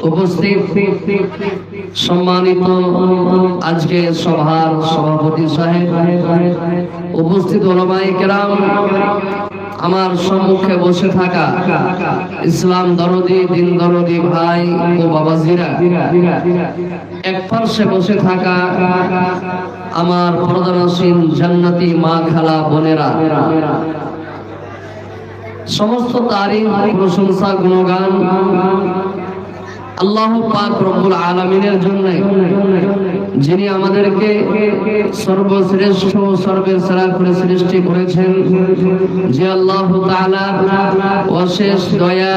উপস্থিত সম্মানিত আজকে সভার সভাপতি সাহেব, উপস্থিত উলামায়ে কেরাম, আমার সম্মুখে বসে থাকা ইসলাম দরদি, দিন দরদি ভাই ও বাবাজিরা, এক পাশে বসে থাকা আমার পর্দানশীল জান্নাতি মা খালা বোনেরা, সমস্ত তারিফ প্রশংসা গুণগান আল্লাহ পাক রব্বুল আলামিনের জন্য, যিনি আমাদেরকে সর্বশ্রেষ্ঠ সর্বের সেরা করে সৃষ্টি করেছেন। যে আল্লাহ তাআলা অশেষ দয়া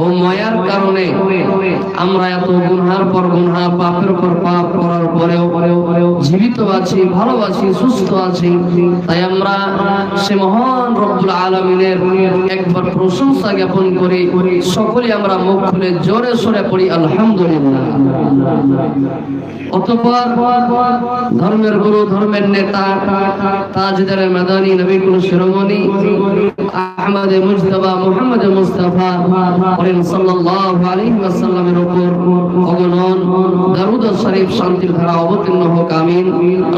ও মায়ার কারণে আমরা এত গুনার পর গুনাহ, পাপের পর পাপ করার পরেও জীবিত আছি, ভালো আছি, সুস্থ আছি। তাই আমরা সে মহান রব্বুল আলামিনের একবার প্রশংসা জ্ঞাপন করি। সকলে আমরা মুখ খুলে জোরে সোরে পড়ি আলহামদুলিল্লাহ। অতঃপর ধর্মের গুরু, ধর্মের নেতা, তাজদার মাদানী, নবীকুল শিরোমণি আহমদ মুজতবা মুহাম্মদ মুস্তাফা সাল্লাল্লাহু আলাইহি ওয়াসাল্লামের উপর অগণন দরুদ শরীফ শান্তির ধারা অবতীর্ণ হোক, আমিন।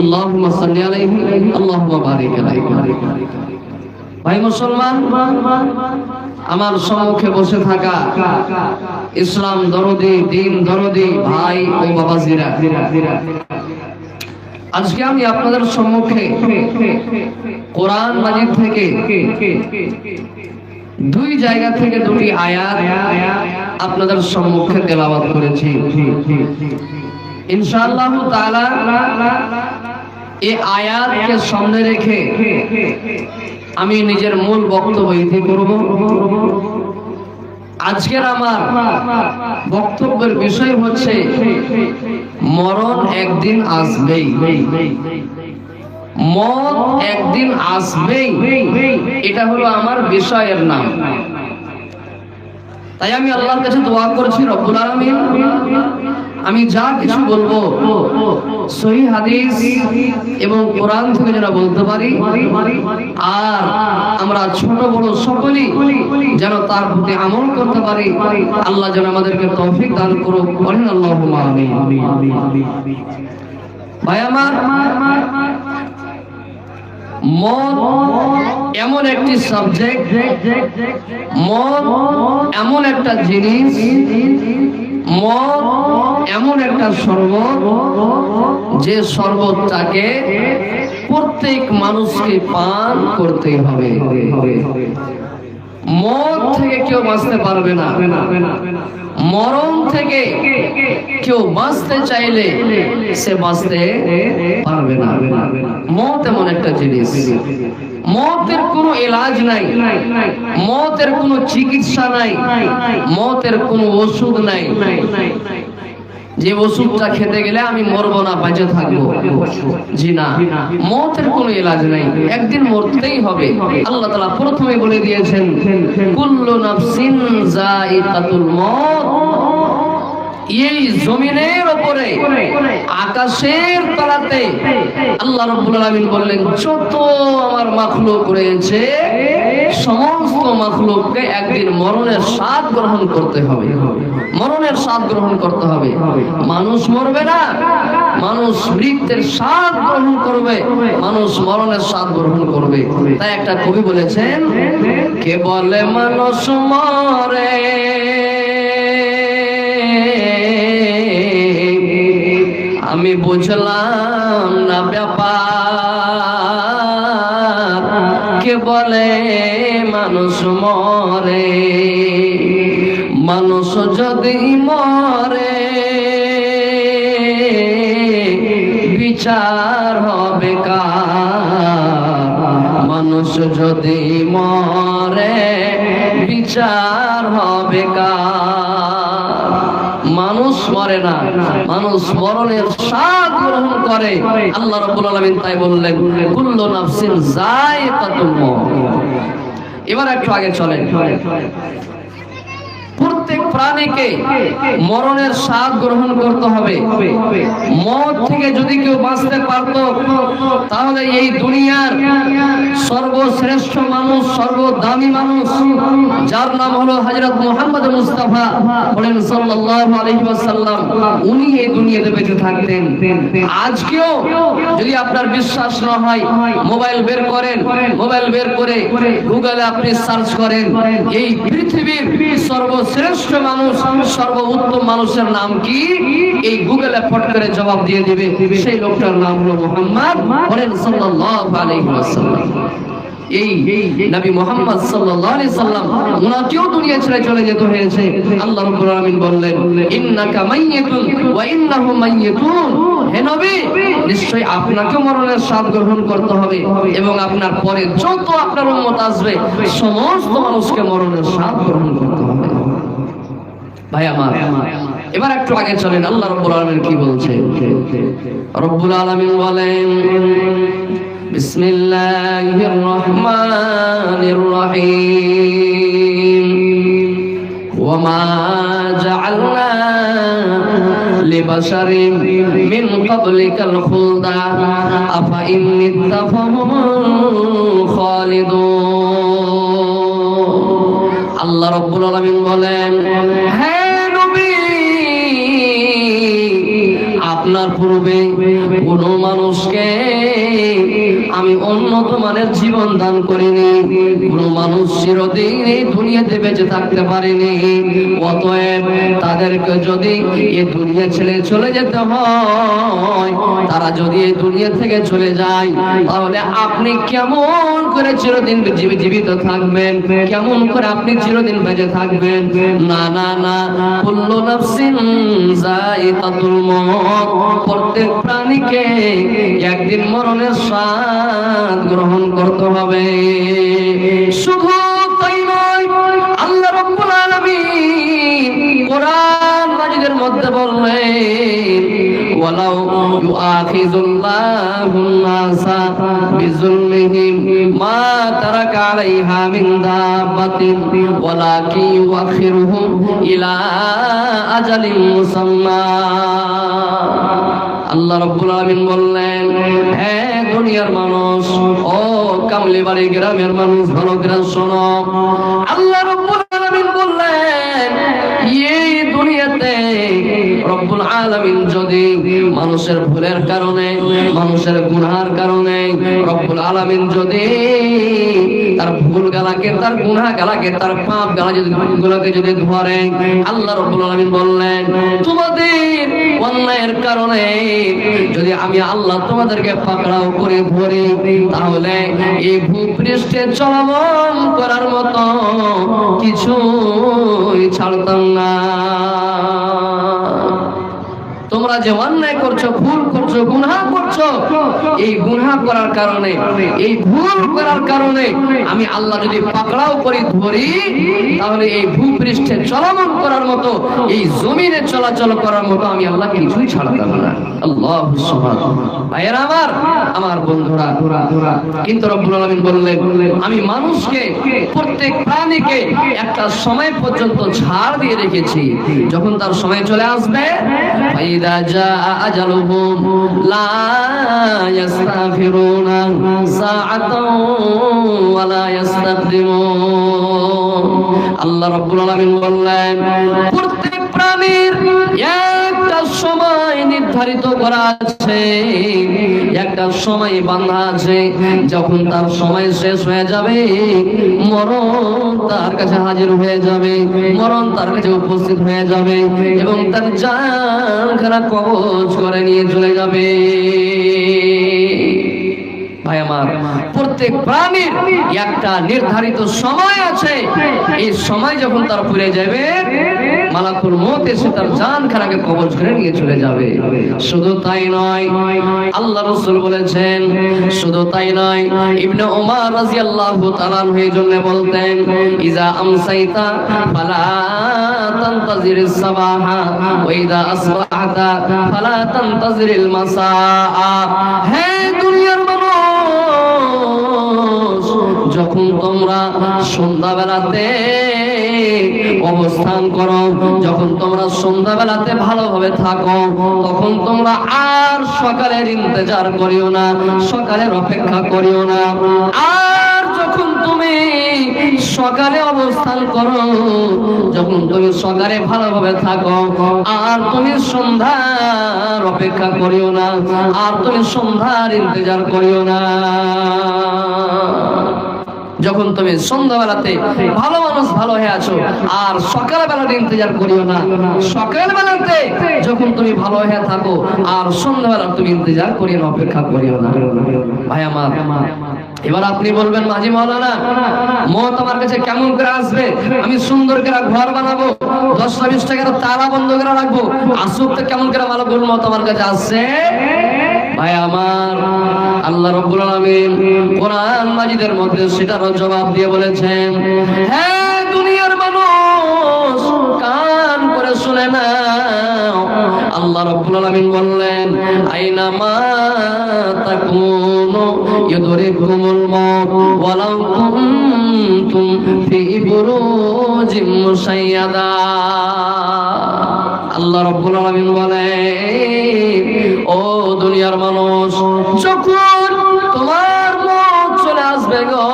আল্লাহুম্মা সাল্লি আলাইহি আল্লাহুম্মা বারিক আলাইহি। ভাই মুসলমান, আমার সম্মুখে বসে থাকা ইসলাম দরদি, দিন দরদি ভাই ও বাবাজিরা, আজকে আমি আপনাদের সম্মুখে কোরআন মাজিদ থেকে দুই জায়গা থেকে দুটি আয়াত আপনাদের সম্মুখে তেলাওয়াত করেছি। ইনশাআল্লাহ তাআলা এই আয়াতকে সামনে রেখে আমি নিজের মূল বক্তব্য ইতি করব। আজকের আমার বক্তব্যের বিষয় হচ্ছে মরণ একদিন আসবেই, মত একদিন আসবেই, এটা হলো আমার বিষয়ের নাম। তাই আমি আল্লাহর কাছে দোয়া করছি, রব্বুল আলামিন আমি যা কিছু বলবো সহিহ হাদিস এবং কোরআন থেকে যেন বলতে পারি, আর আমরা ছোট বড় সকলেই যেন তার প্রতি আমল করতে পারি। আল্লাহ যেন আমাদেরকে তৌফিক দান করুক, বলেন আল্লাহুম্মা আমিন। ভাই আমার, মত এমন একটি সাবজেক্ট, মত এমন একটা জিনিস, মত এমন একটা শরবত, যে শরবতটাকে প্রত্যেক মানুষকে পান করতে হবে। মত থেকে কেউ বাঁচতে পারবে না, মরণ থেকে কেউ বাঁচতে চাইলে সে বাঁচতে পারবে না। মত এমন একটা জিনিস, মতের কোনো এলাজ নাই, মতের কোনো চিকিৎসা নাই, মতের কোনো ওষুধ নাই যে ওষুধটা খেতে গেলে আমি মরবো না, বেঁচে থাকবো। জি না, মতের কোনো এলাজ নাই, একদিন মরতেই হবে। আল্লাহ তাআলা প্রথমে বলে দিয়েছেন কুল্লু নাফসিন যায়িকাতুল মউত। এই জমিনের উপরে, আকাশের তলাতে আল্লাহ রাব্বুল আলামিন বললেন যত আমার মাখলুক রয়েছে সমস্ত মাখলুককে একদিন মরণের স্বাদ গ্রহণ করতে হবে, মরণের স্বাদ গ্রহণ করতে হবে। মানুষ মরবে না, মানুষ মৃত্যুর স্বাদ গ্রহণ করবে, মানুষ মরণের স্বাদ গ্রহণ করবে। তাই একটা কবি বলেছেন, কে বলে মানুষ মরে আমি বুঝলাম না ব্যাপার, কে বলে মানুষ মরে, মানুষ যদি মরে বিচার হবে কার, মানুষ যদি মরে বিচার হবে কার। মানুষ মরে না, মানুষ মরণের স্বাদ গ্রহণ করে। আল্লাহ রাব্বুল আলামিন তাই বললেন কুল্লু নাফসিন যায়িকাতুল মউত। এবার একটু আগে চলেন। প্রত্যেক প্রাণীকে মরণের স্বাদ গ্রহণ করতে হবে। মত থেকে যদি কেউ বাঁচতে পারত তাহলে এই দুনিয়ার সর্বশ্রেষ্ঠ মানুষ, সর্বদামী মানুষ, যার নাম হলো হযরত মুহাম্মদ মুস্তাফা বলেন সাল্লাল্লাহু আলাইহি ওয়াসাল্লাম, উনি এই দুনিয়াতে বেঁচে থাকতেন। আজকেও যদি আপনার বিশ্বাস না হয়, মোবাইল বের করেন, মোবাইল বের করে গুগলে আপনি সার্চ করেন এই পৃথিবীর সর্বশ্রেষ্ঠ মানুষ, সর্বোত্তম মানুষের নাম কি, এই গুগলে ফট করে জবাব দিয়ে দিবে সেই লোকটার নাম হলো মুহাম্মদ বলেন সাল্লাল্লাহু আলাইহি ওয়াসাল্লাম। এই নবী মুহাম্মদ সাল্লাল্লাহু আলাইহি সাল্লাম উনাকেও দুনিয়া ছেড়ে চলে যেতে হয়েছে। আল্লাহ রাব্বুল আলামিন বললেন ইন্নাকা মাইয়িতুন ওয়া ইন্নাহুম মাইয়িতুন, হে নবী নিশ্চয়ই আপনাকে মরণের স্বাদ গ্রহণ করতে হবে এবং আপনার পরে যত আপনার উম্মত আসবে সমস্ত মানুষকে মরণের স্বাদ গ্রহণ করতে হবে। ভাই আমার, এবার একটু আগে চলেন আল্লাহ রাব্বুল আলামিন কি বলছে। রব্বুল আলামিন বলেন বিসমিল্লাহির রহমানির রহিম ওয়া মা জাআলনা লিবাশারিন মিন ক্বাবলিকাল খুলদা আফা ইন মিত্তা ফাহুম খালিদুন। আল্লাহ রাব্বুল আলামিন বলেন, হে নবী আপনার পূর্বে কোন মানুষকে আমি উন্নত মানের জীবন দান করিনি, কোন মানুষ চিরদিন এই দুনিয়াতে বেঁচে থাকতে পারেনি। অতএব তাদেরকে যদি এই দুনিয়া ছেড়ে চলে যেতে হয়, তারা যদি এই দুনিয়া থেকে চলে যায়, তাহলে আপনি কেমন করে চিরদিন জীবিত থাকবেন, কেমন করে আপনি চিরদিন বেঁচে থাকবেন? না না না, কুল্লু নাফসিন যায়িকাতুল মউত, প্রত্যেক প্রাণীকে একদিন মরণের স্বাদ গ্রহণ করতে হবে। শুধু তাই নয়, আল্লাহ রাব্বুল আলামিন কোরআন মাজিদের মধ্যে বললেন ওয়ালাউ ইউআখিযুল্লাহুন নাসা বিযুলমিহিম মা তারাকা আলাইহা মিন দাব্বাতিন ওয়ালাকিন ইউআখিরুহুম ইলা আজালিন মুসাম্মা। আল্লাহ রাব্বুল আলামিন বললেন, হে দুনিয়ার মানুষ, ও কামলিবাড়ি গ্রামের মানুষ, ভালো করে শোনো। আল্লাহ রাব্বুল আলামিন বললেন, এই দুনিয়াতে রব্বুল আলামিন যদি মানুষের ভুলের কারণে, মানুষের গুনাহের কারণে রব্বুল আলামিন যদি তার ভুল গালাকে, তার গুনাহ গালাকে, তার পাপ গালাকে যদি ধরে, আল্লাহ রাব্বুল আলামিন বললেন তোমাদের অন্যায়ের কারণে যদি আমি আল্লাহ তোমাদেরকে পাকড়াও করে ধরি, তাহলে এই ভূপৃষ্ঠে চলমান করার মতো কিছুই ছাড়তাম না। তোমরা যে অন্যায় করছো, ভুল করছো, গুনাহ করছো, এই গুনাহ করার কারণে, এই ভুল করার কারণে আমি আল্লাহ যদি পাকড়াও করে ধরি, তাহলে এই ভূপৃষ্ঠে চলমান করার মতো, এই জমিনে চলাচল করার মতো আমি আল্লাহ কিছুই ছাড়তাম না। আল্লাহু সুবহানাহু। ভাইয়েরা আমার, আমার বন্ধুরা, কিন্তু রব্বুল আলামিন বললেন আমি মানুষকে, প্রত্যেক প্রাণীকে একটা সময় পর্যন্ত ছাড় দিয়ে রেখেছি, যখন তার সময় চলে আসবে ফাইদা জাআ আজালুহুম লা ইস্তাগফিরুনা সাআতাও ওয়া লা ইস্তাকদিমুন। আল্লাহ রাব্বুল আলামিন বললেন প্রত্যেক প্রাণীর একটা সময় নির্ধারিত করা আছে, একটা সময় বাঁধা আছে, যখন তার সময় শেষ হয়ে যাবে মরণ তার কাছে হাজির হয়ে যাবে, মরণ তার কাছে উপস্থিত হয়ে যাবে এবং তার জানখানা কবজ করে নিয়ে চলে যাবে। ভাই আমার, প্রত্যেক প্রাণীর একটা নির্ধারিত সময় আছে, এই সময় যখন তার পুরে যাবে মালাকুল মউত এসে তার জানখানাকে কবজ করে নিয়ে চলে যাবে। শুধু তাই নয়, আল্লাহ রাসূল বলেছেন, শুধু তাই নয়, ইবনে ওমর রাদিয়াল্লাহু তাআলা এই জন্য বলতেন ইজা আমসাইতা ফালা তানতাজিরিস সাবাহা ওয়া ইজা আসবাহতা ফালা তানতাজিরিল মাসাআ। হে দুনিয়ার মানুষ, যখন তোমরা সন্ধ্যাবেলাতে অবস্থান করো, যখন তোমরা সন্ধ্যাবেলাতে ভালোভাবে থাকো, তখন তোমরা আর সকালের ইন্তজার করিও না, সকালের অপেক্ষা করিও না। আর যখন তুমি সকালে অবস্থান করো, যখন তুমি সকালে ভালোভাবে থাকো, আর তুমি সন্ধ্যার অপেক্ষা করিও না, আর তুমি সন্ধ্যার ইন্তজার করিও না। যখন তুমি সন্ধ্যাবেলাতে ভালো মানুষ ভালো হয়ে আছো, আর সকালবেলাতে ইন্তজার করিও না। সকালবেলাতে যখন তুমি ভালো হয়ে থাকো, আর সন্ধ্যাবেলা তুমি ইন্তজার করিও না, অপেক্ষা করিও না। ভাই আমার, এবার আপনি বলবেন মাঝি মাওলানা, মত আমার কাছে কেমন করে আসবে? আমি সুন্দর করে ঘর বানাবো, 10-20 টাকার তালা বন্ধ করে রাখবো, আসুক তো কেমন করে ভালো করে মত আমার কাছে আসছে? ভাই আমার, আল্লাহ রাব্বুল আলামিন কোরআন মাজিদের মধ্যে সেটার জবাব দিয়ে বলেছেন, হ্যাঁ দুনিয়ার মানুষ কান করে শুনে নাও। আল্লাহ রাব্বুল আলামিন বললেন, আইনা মা তাকুনু ইউদরিকুমুল মাউত ওয়ালাউ কুনতুম ফি বুরুজিম মুশাইয়াদা। আল্লাহ রাব্বুল আলামিন বলেন, ও দুনিয়ার মানুষ, যখন তোমার মত চলে আসবে গো,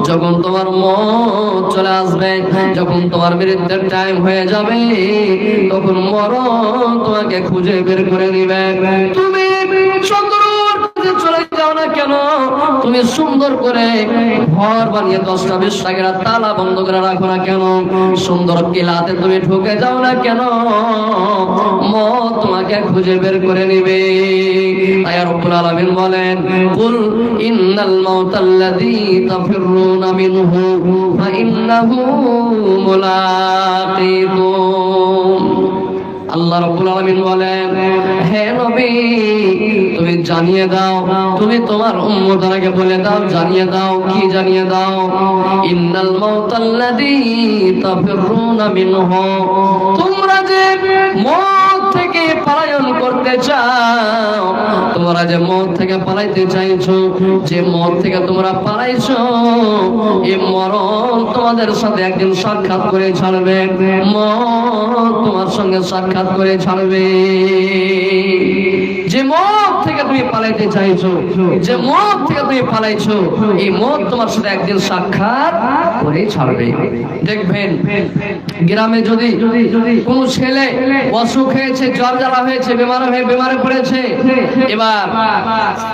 যখন তোমার মত চলে আসবে, যখন তোমার মৃত্যুর টাইম হয়ে যাবে, তখন মরণ তোমাকে খুঁজে বের করে নিবে। তুমি চলে যাও না কেন, তুমি সুন্দর করে ঘর বানিয়ে 10-20 টাকার তালা বন্ধ করে রাখো না কেন, সুন্দর কিলাতে তুমি ঢুকে যাও না কেন, মত তোমাকে খুঁজে বের করে নিবে। তাই রব্বুল আলামিন বলেন, কুল ইন্নাল মাউতাল্লাযী তাফিরুনা মিনহু ফাইন্নাহু মুলাকীকুম। আল্লাহ রাব্বুল আলামিন বলেন, হে নবী তুমি জানিয়ে দাও, তুমি তোমার উম্মতকে বলে দাও, জানিয়ে দাও। কি জানিয়ে দাও? ইন্নাল মাউতাল্লাযী তাফিরুনা মিনহু, তোমরা যে মত থেকে পলায়ন করতে চাও, তোমরা যে মত থেকে পালাইতে চাইছো, যে মত থেকে তোমরা পালাইছো, এই মরণ তোমাদের সাথে একদিন সাক্ষাৎ করে ছাড়বে, মত তোমার সঙ্গে সাক্ষাৎ করে ছাড়বে। যে মত থেকে তুমি পালাইতে চাইছো, যে মত থেকে তুমি পালাইছো, এই মত তোমার সাথে একদিন সাক্ষাৎ করে ছাড়বে। দেখবেন গ্রামে যদি কোনো ছেলে অসুখ হয়েছে, জ্বর জ্বালা হয়েছে, বেমারে পড়েছে, এবার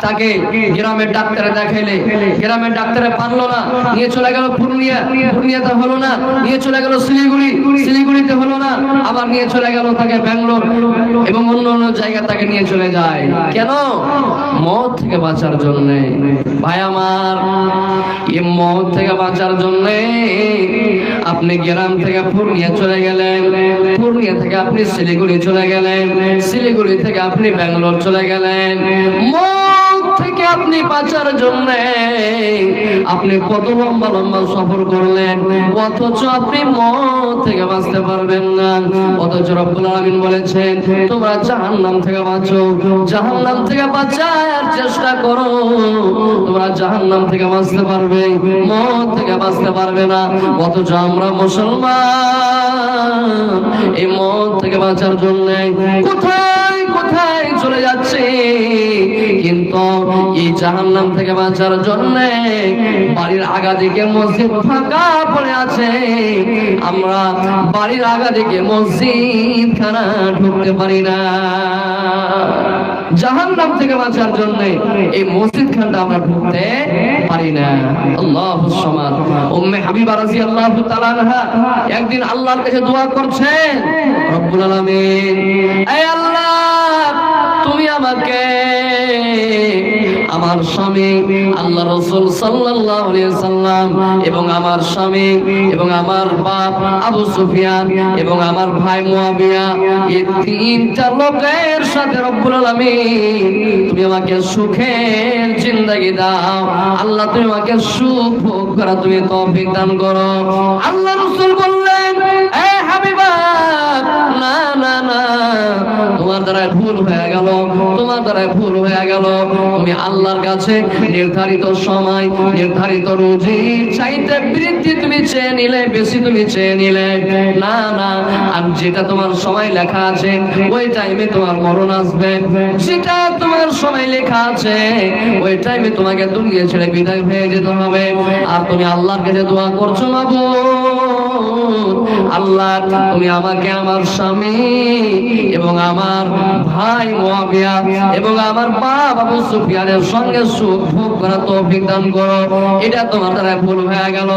তাকে গ্রামের ডাক্তারে দেখাইলে, গ্রামের ডাক্তারে পারলো না, নিয়ে চলে গেল পূর্ণিয়াতে হলো না, নিয়ে চলে গেল শিলিগুড়িতে হলো না, আবার নিয়ে চলে গেল তাকে ব্যাঙ্গালোর এবং অন্য অন্য জায়গা তাকে নিয়ে চলে যায়। কেন? মত থেকে বাঁচার জন্য। ভাই আমার, এই মত থেকে বাঁচার জন্য আপনি গ্রাম থেকে পূর্ণিয়া চলে গেলেন, পূর্ণিয়া থেকে আপনি শিলিগুড়ি চলে গেলেন, শিলিগুড়ি থেকে আপনি ব্যাঙ্গালোর চলে গেলেন। মত থেকে আপনি বাঁচার জন্য আপনি কত লম্বা লম্বা সফর করলেন, অথচ আপনি মত থেকে বাঁচতে পারবেন না। অথচ রব্বুল আলামিন বলেছেন, তোমরা জাহান্নাম থেকে বাঁচো, জাহান্নাম থেকে বাঁচার চেষ্টা করো, তোমরা জাহান্নাম থেকে বাঁচতে পারবে, মত থেকে বাঁচতে পারবে না। অথচ আমরা মুসলমান এই মত থেকে বাঁচার জন্য কোথায় কোথায় চলে যাচ্ছে, কিন্তু এই জাহান্নাম থেকে বাঁচার জন্য বাড়ির আগা দিকে মসজিদ ফাঁকা পড়ে আছে, আমরা বাড়ির আগা দিকে মসজিদ খানা ঢুকতে পারি না। জাহান্নাম থেকে বাঁচার জন্য এই মসজিদ খানটা আমরা ঢুকতে পারি না। আল্লাহুস সামাদ। উম্মে হাবিবা রাদিয়াল্লাহু তাআলা আনহা একদিন আল্লাহর কাছে দোয়া করছেন, রব্বুল আলামিন, হে আল্লাহ তুমি আমাকে আমার স্বামী আল্লাহ রাসূল সাল্লাল্লাহু আলাইহি সাল্লাম এবং আমার স্বামী এবং আমার বাপ আবু সুফিয়ান এবং আমার ভাই মুয়াবিয়া, এই তিনটা লোকের সাথে রব্বুল আলামিন তুমি আমাকে সুখের জিন্দেগি দাও। আল্লাহ তুমি আমাকে সুখ ভোগ করা তুমি তৌফিক দান করো। আল্লাহ রাসূল বললেন, এ হাবিবা, না না না, তোমার দ্বারা ভুল হয়ে গেল, তোমার দ্বারা ভুল হয়ে গেল। তুমি আল্লাহর কাছে নির্ধারিত সময়, নির্ধারিত রুজি চাইতে বৃদ্ধি তুমি চেয়ে নিলে, বেশি তুমি চেয়ে নিলে, না না, আর যেটা তোমার সময় লেখা আছে ওই টাইমে তোমার মরণ আসবে। যেটা তোমার সময় লেখা আছে ওই টাইমে তোমাকে দুনিয়া ছেড়ে বিদায় হয়ে যেতে হবে। আর তুমি আল্লাহর কাছে দোয়া করছো, মাবুদ আল্লাহ তুমি আমাকে আমার স্বামী এবং আমার ভাই মুআবিয়া এবং আমার বাবা আবু সুফিয়ানের সঙ্গে সুখ ভোগ করার তৌফিক দান করো। এটা তোমার দ্বারা ভুল হয়ে গেল।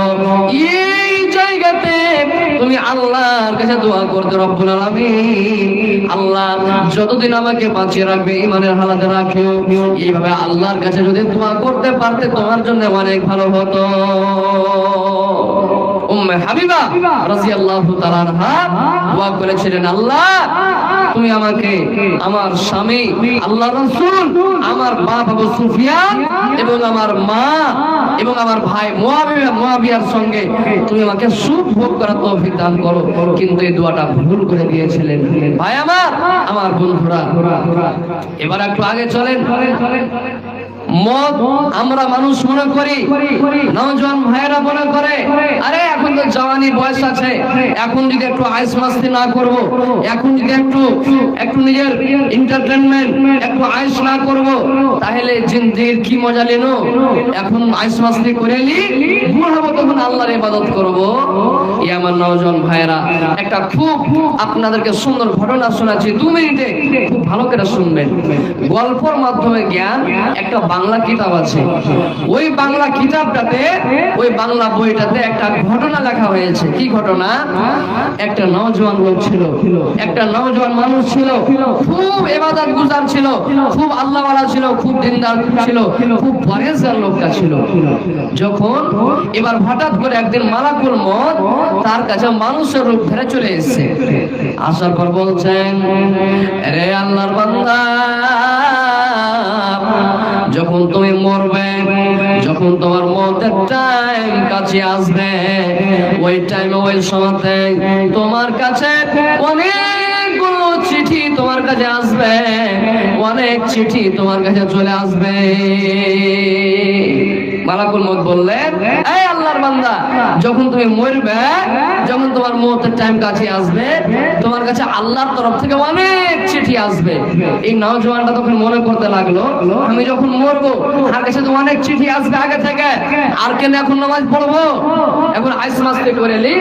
এই জায়গাতে তুমি আল্লাহর কাছে দোয়া করতে, রব্বুল আলামিন আল্লাহ যতদিন আমাকে বাঁচিয়ে রাখবে ঈমানের হালাতে রাখিও। এইভাবে আল্লাহর কাছে যদি দোয়া করতে পারতে তোমার জন্য অনেক ভালো হতো। উম্মে হাবিবা রাদিয়াল্লাহু তাআলা আনহা দোয়া করেছিলেন, আল্লাহ তুমি আমাকে আমার স্বামী আল্লাহর রাসূল, আমার বাপ আবু সুফিয়ান এবং আমার মা এবং আমার ভাই মুআবিয়ার সঙ্গে তুমি আমাকে সুখ ভোগ করার তৌফিক দান করো। কিন্তু এই দোয়াটা ভুল করে দিয়েছিলেন। ভাই আমার বন্ধুরা, এবার একটু আগে চলেন। মদ আমরা মানুষ মনে করি, নওজোয়ান ভাইয়েরা মনে করে আরে এখন তো জওয়ানি বয়স আছে, এখন যদি একটু আইস মাস্তি না করব, এখন যদি একটু নিজের এন্টারটেইনমেন্ট একটু আইস না করব, তাহলে জিন্দেগির কি মজা নিনো। এখন আইস মাস্তি করেলি বুড়ো হবো, তখন আল্লাহর ইবাদত করব। এই আমার নওজোয়ান ভাইয়েরা, একটা খুব আপনাদেরকে সুন্দর ঘটনা শোনাচ্ছি, 2 মিনিটে খুব ভালো করে শুনবেন। গল্পের মাধ্যমে জ্ঞান, একটা বাংলা কিতাব আছে, ওই বাংলা কিতাবটাতে, ওই বাংলা বইটাতে একটা ঘটনা লেখা হয়েছে। কি ঘটনা? একটা নওজোয়ান লোক ছিল, একটা নওজোয়ান মানুষ ছিল, খুব ইবাদত গুজার ছিল, খুব আল্লাহওয়ালা ছিল, খুব দিনদার ছিল, খুব পরেজগার লোকটা ছিল। যখন এবার হঠাৎ করে একদিন মালাকুল মউত তার কাছে মানুষের রূপ ধরে চলে এসেছে। আসার পর বলছেন, রে আল্লাহর বান্দা, যখন তুমি মরবে, যখন তোমার মরতে টাইম কাছে আসবে, ওই টাইমে ওই সময়তে তোমার কাছে অনেকগুলো চিঠি তোমার কাছে আসবে, অনেক চিঠি তোমার কাছে চলে আসবে। মালাকুল মউত বললেন, এই আল্লাহর বান্দা, যখন তুমি মরবে, যখন তোমার মওতের টাইম কাছে আসবে, তোমার কাছে আল্লাহর তরফ থেকে অনেক চিঠি আসবে। এই নওজোয়ানটা তখন মনে করতে লাগলো, আমি যখন মরবো আর কাছে তো অনেক চিঠি আসবে আগে থেকে, আর কেন এখন নামাজ পড়বো, এখন আইস মাস্তি করেলি,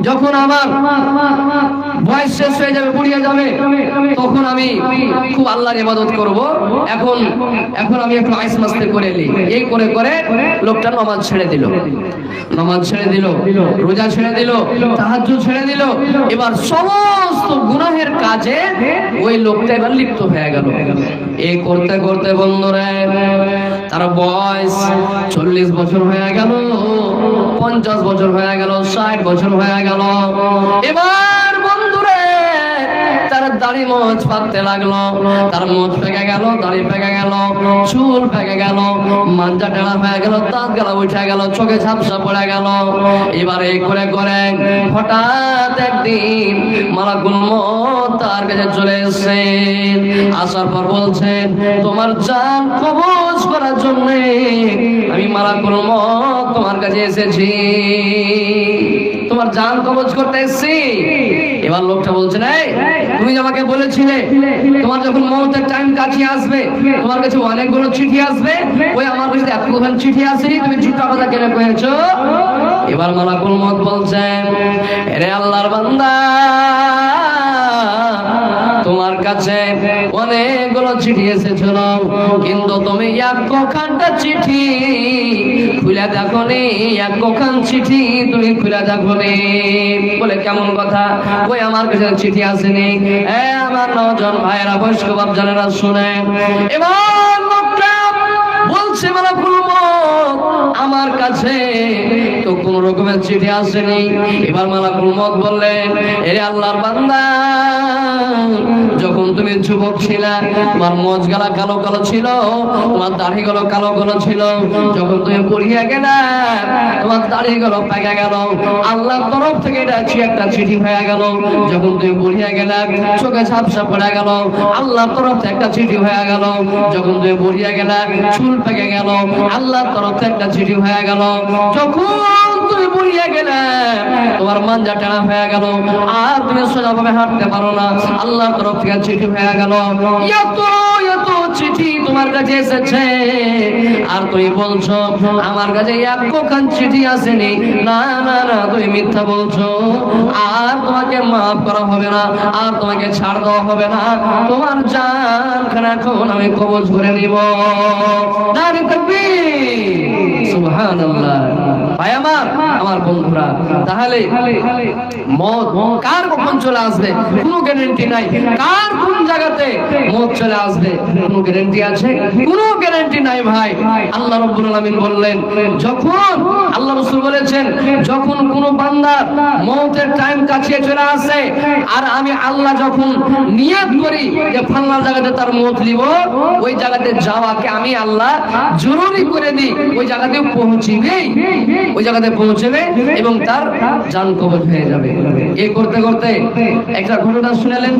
যখন আমার বয়স শেষ হয়ে যাবে, বুড়িয়ে যাবে, তখন আমি খুব আল্লাহর ইবাদত করব। এখন আমি একটু আইস মাস্তি করেলি। এই করে করে লোকটা নামাজ ছেড়ে দিল, নামাজ ছেড়ে দিল, রোজা ছেড়ে দিল, তাহাজ্জুদ ছেড়ে দিল। এবার সমস্ত গুনাহের কাজে ওই লোকটা এবার লিপ্ত হয়ে গেল। এই করতে করতে বন্ধুরা, তার বয়স 40 বছর হয়ে গেল, 50 বছর হয়ে গেল, 60 বছর হয়ে গেল। এবার বন্ধুরা, তার দাড়ি মোচ পাকতে লাগলো, তার মোচ পেকে গেল, দাড়ি পেকে গেল, চুল পেকে গেল, মাঞ্জা টেড়া হয়ে গেল, দাঁত গেলা উঠে গেল, চোখে ঝাপসা পড়ে গেল। এবার এই করে করে হঠাৎ একদিন মালাকুল মউত তার কাছে চলে এসেছেন। আসার পর বলছেন, তোমার জান কবজ করার জন্য আমি মালাকুল মউত তোমার কাছে এসেছি, তোমার জান কবজ করতে এসেছি। এবার লোকটা বলছেন, এই তুমি আমাকে বলেছিলে তোমার যখন মওতের টাইম কাছে আসবে তোমার কাছে অনেকগুলো চিঠি আসবে, ওই আমার কাছে এতগুলো চিঠি আসেনি, তুমি ঝুটা কথা কেন কয়েছো? এবার মালাকুল মউত বলছেন, রে আল্লাহর বান্দা, তোমার কাছে অনেকগুলো চিঠি এসেছিল, কিন্তু তুমি একখানটা চিঠি খুলে দেখোনি, একখান চিঠি তুমি খুলে দেখোনি। বলে কেমন কথা? ওই আমার কাছে চিঠি আসেনি। আমার নওজোয়ান ভাইয়েরা, বয়স্ক বাপজানেরা শুনেন। এবার লোকটা বলছে, মালাকুল মউত আমার কাছে তো কোন রকমের চিঠি আসেনি। এবার মালাকুল মউত বললেন, এরে আল্লাহর বান্দা, যখন তুমি যুবক ছিলে তোমার মজগালা কালো কালো ছিল, তোমার দাড়িগুলো কালো কালো ছিল। যখন তুমি বুড়িয়ে গেলে তোমার দাড়িগুলো পেকে গেল। আল্লাহর তরফ থেকে এটা একটা চিঠি হয়ে গেল। যখন তুমি বুড়িয়ে গেলে চোখে ঝাপসা পড়ে গেল। আল্লাহর তরফ থেকে একটা চিঠি হয়ে গেল। যখন তুমি বুড়িয়ে গেলে চুল পেকে গেল। আল্লাহর তরফ থেকে একটা চিঠি হয়ে গেল। যখন তুমি বুড়িয়ে গেলে তোমার মাঞ্জা টানা হয়ে গেল, আর তুমি সোজাভাবে হাঁটতে পারো না। আল্লাহর তরফ থেকে চিঠি হয়ে গেল। এত এত চিঠি তোমার কাছে এসেছে, আর তুমি বলছো আমার কাছে একখান চিঠি আসেনি। না না না, তুমি মিথ্যা বলছো। আর তোমাকে মাফ করা হবে না, আর তোমাকে ছাড় দেওয়া হবে না। তোমার জান এখন আমি কবজ করে নিব। নারে তাকবীর, সুবহানাল্লাহ। ভাই আমার বন্ধুরা, তাহলে মত কার কখন চলে আসবে কোনো গ্যারান্টি নাই। কার কোন জায়গাতে মত চলে আসবে কোনো গ্যারান্টি আছে? কোনো গ্যারান্টি নাই ভাই। আল্লাহ রাব্বুল আলামিন বললেন, যখন আল্লাহ রাসূল বলেছেন যখন কোন বান্দার মওতের টাইম কাছে চলে আসে, আর আমি আল্লাহ যখন নিয়ত করি যে ফালনা জায়গাতে তার মওত নিব, ওই জায়গাতে যাওয়াকে আমি আল্লাহ জরুরি করে দিই। ওই জায়গাতে পৌঁছিবে, ওই জায়গাতে পৌঁছবে এবং তার জান কবজ হয়ে যাবে। এই করতে করতে একটা ঘটনা শুনলেন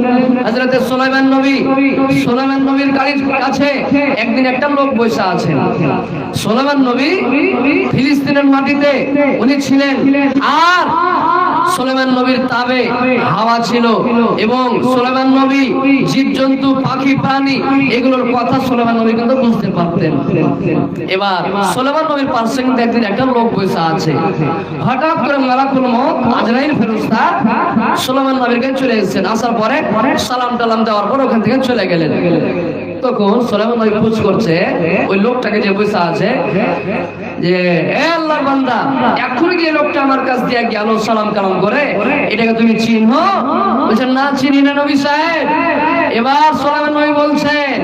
হযরত সুলাইমান নবীর কাছে একদিন একটা লোক বসে আছেন। সুলাইমান নবী ফিলিস্তিনের মাটিতে উনি ছিলেন, আর সুলাইমান নবীর তাবে হাওয়া ছিল, এবং সুলাইমান নবী জীবজন্তু পাখি প্রাণী এগুলোর কথা সুলাইমান নবী কিন্তু বুঝতে পারতেন। এবার সুলাইমান নবীর পাশে কিন্তু একদিন একটা লোক বসে আছে। হঠাৎ করে মালাকুল মউত আজরাইল ফেরেশতা সুলাইমান নবীর কাছে চলে এসেছেন। আসার পরে সালাম টালাম দেওয়ার পর ওখান থেকে চলে গেলেন। তখন সুলাইমান নবী পুছ করছে ওই লোকটাকে যে বসে আছে যে, এ আল্লাহর বান্দা, এখনই যে লোকটা আমার কাছ দিয়ে গেল সালাম কালাম করে, এটাকে তুমি চিনো? বলছেন, না চিনি না নবী সাহেব। এবার সুলাইমান নবী বলছেন,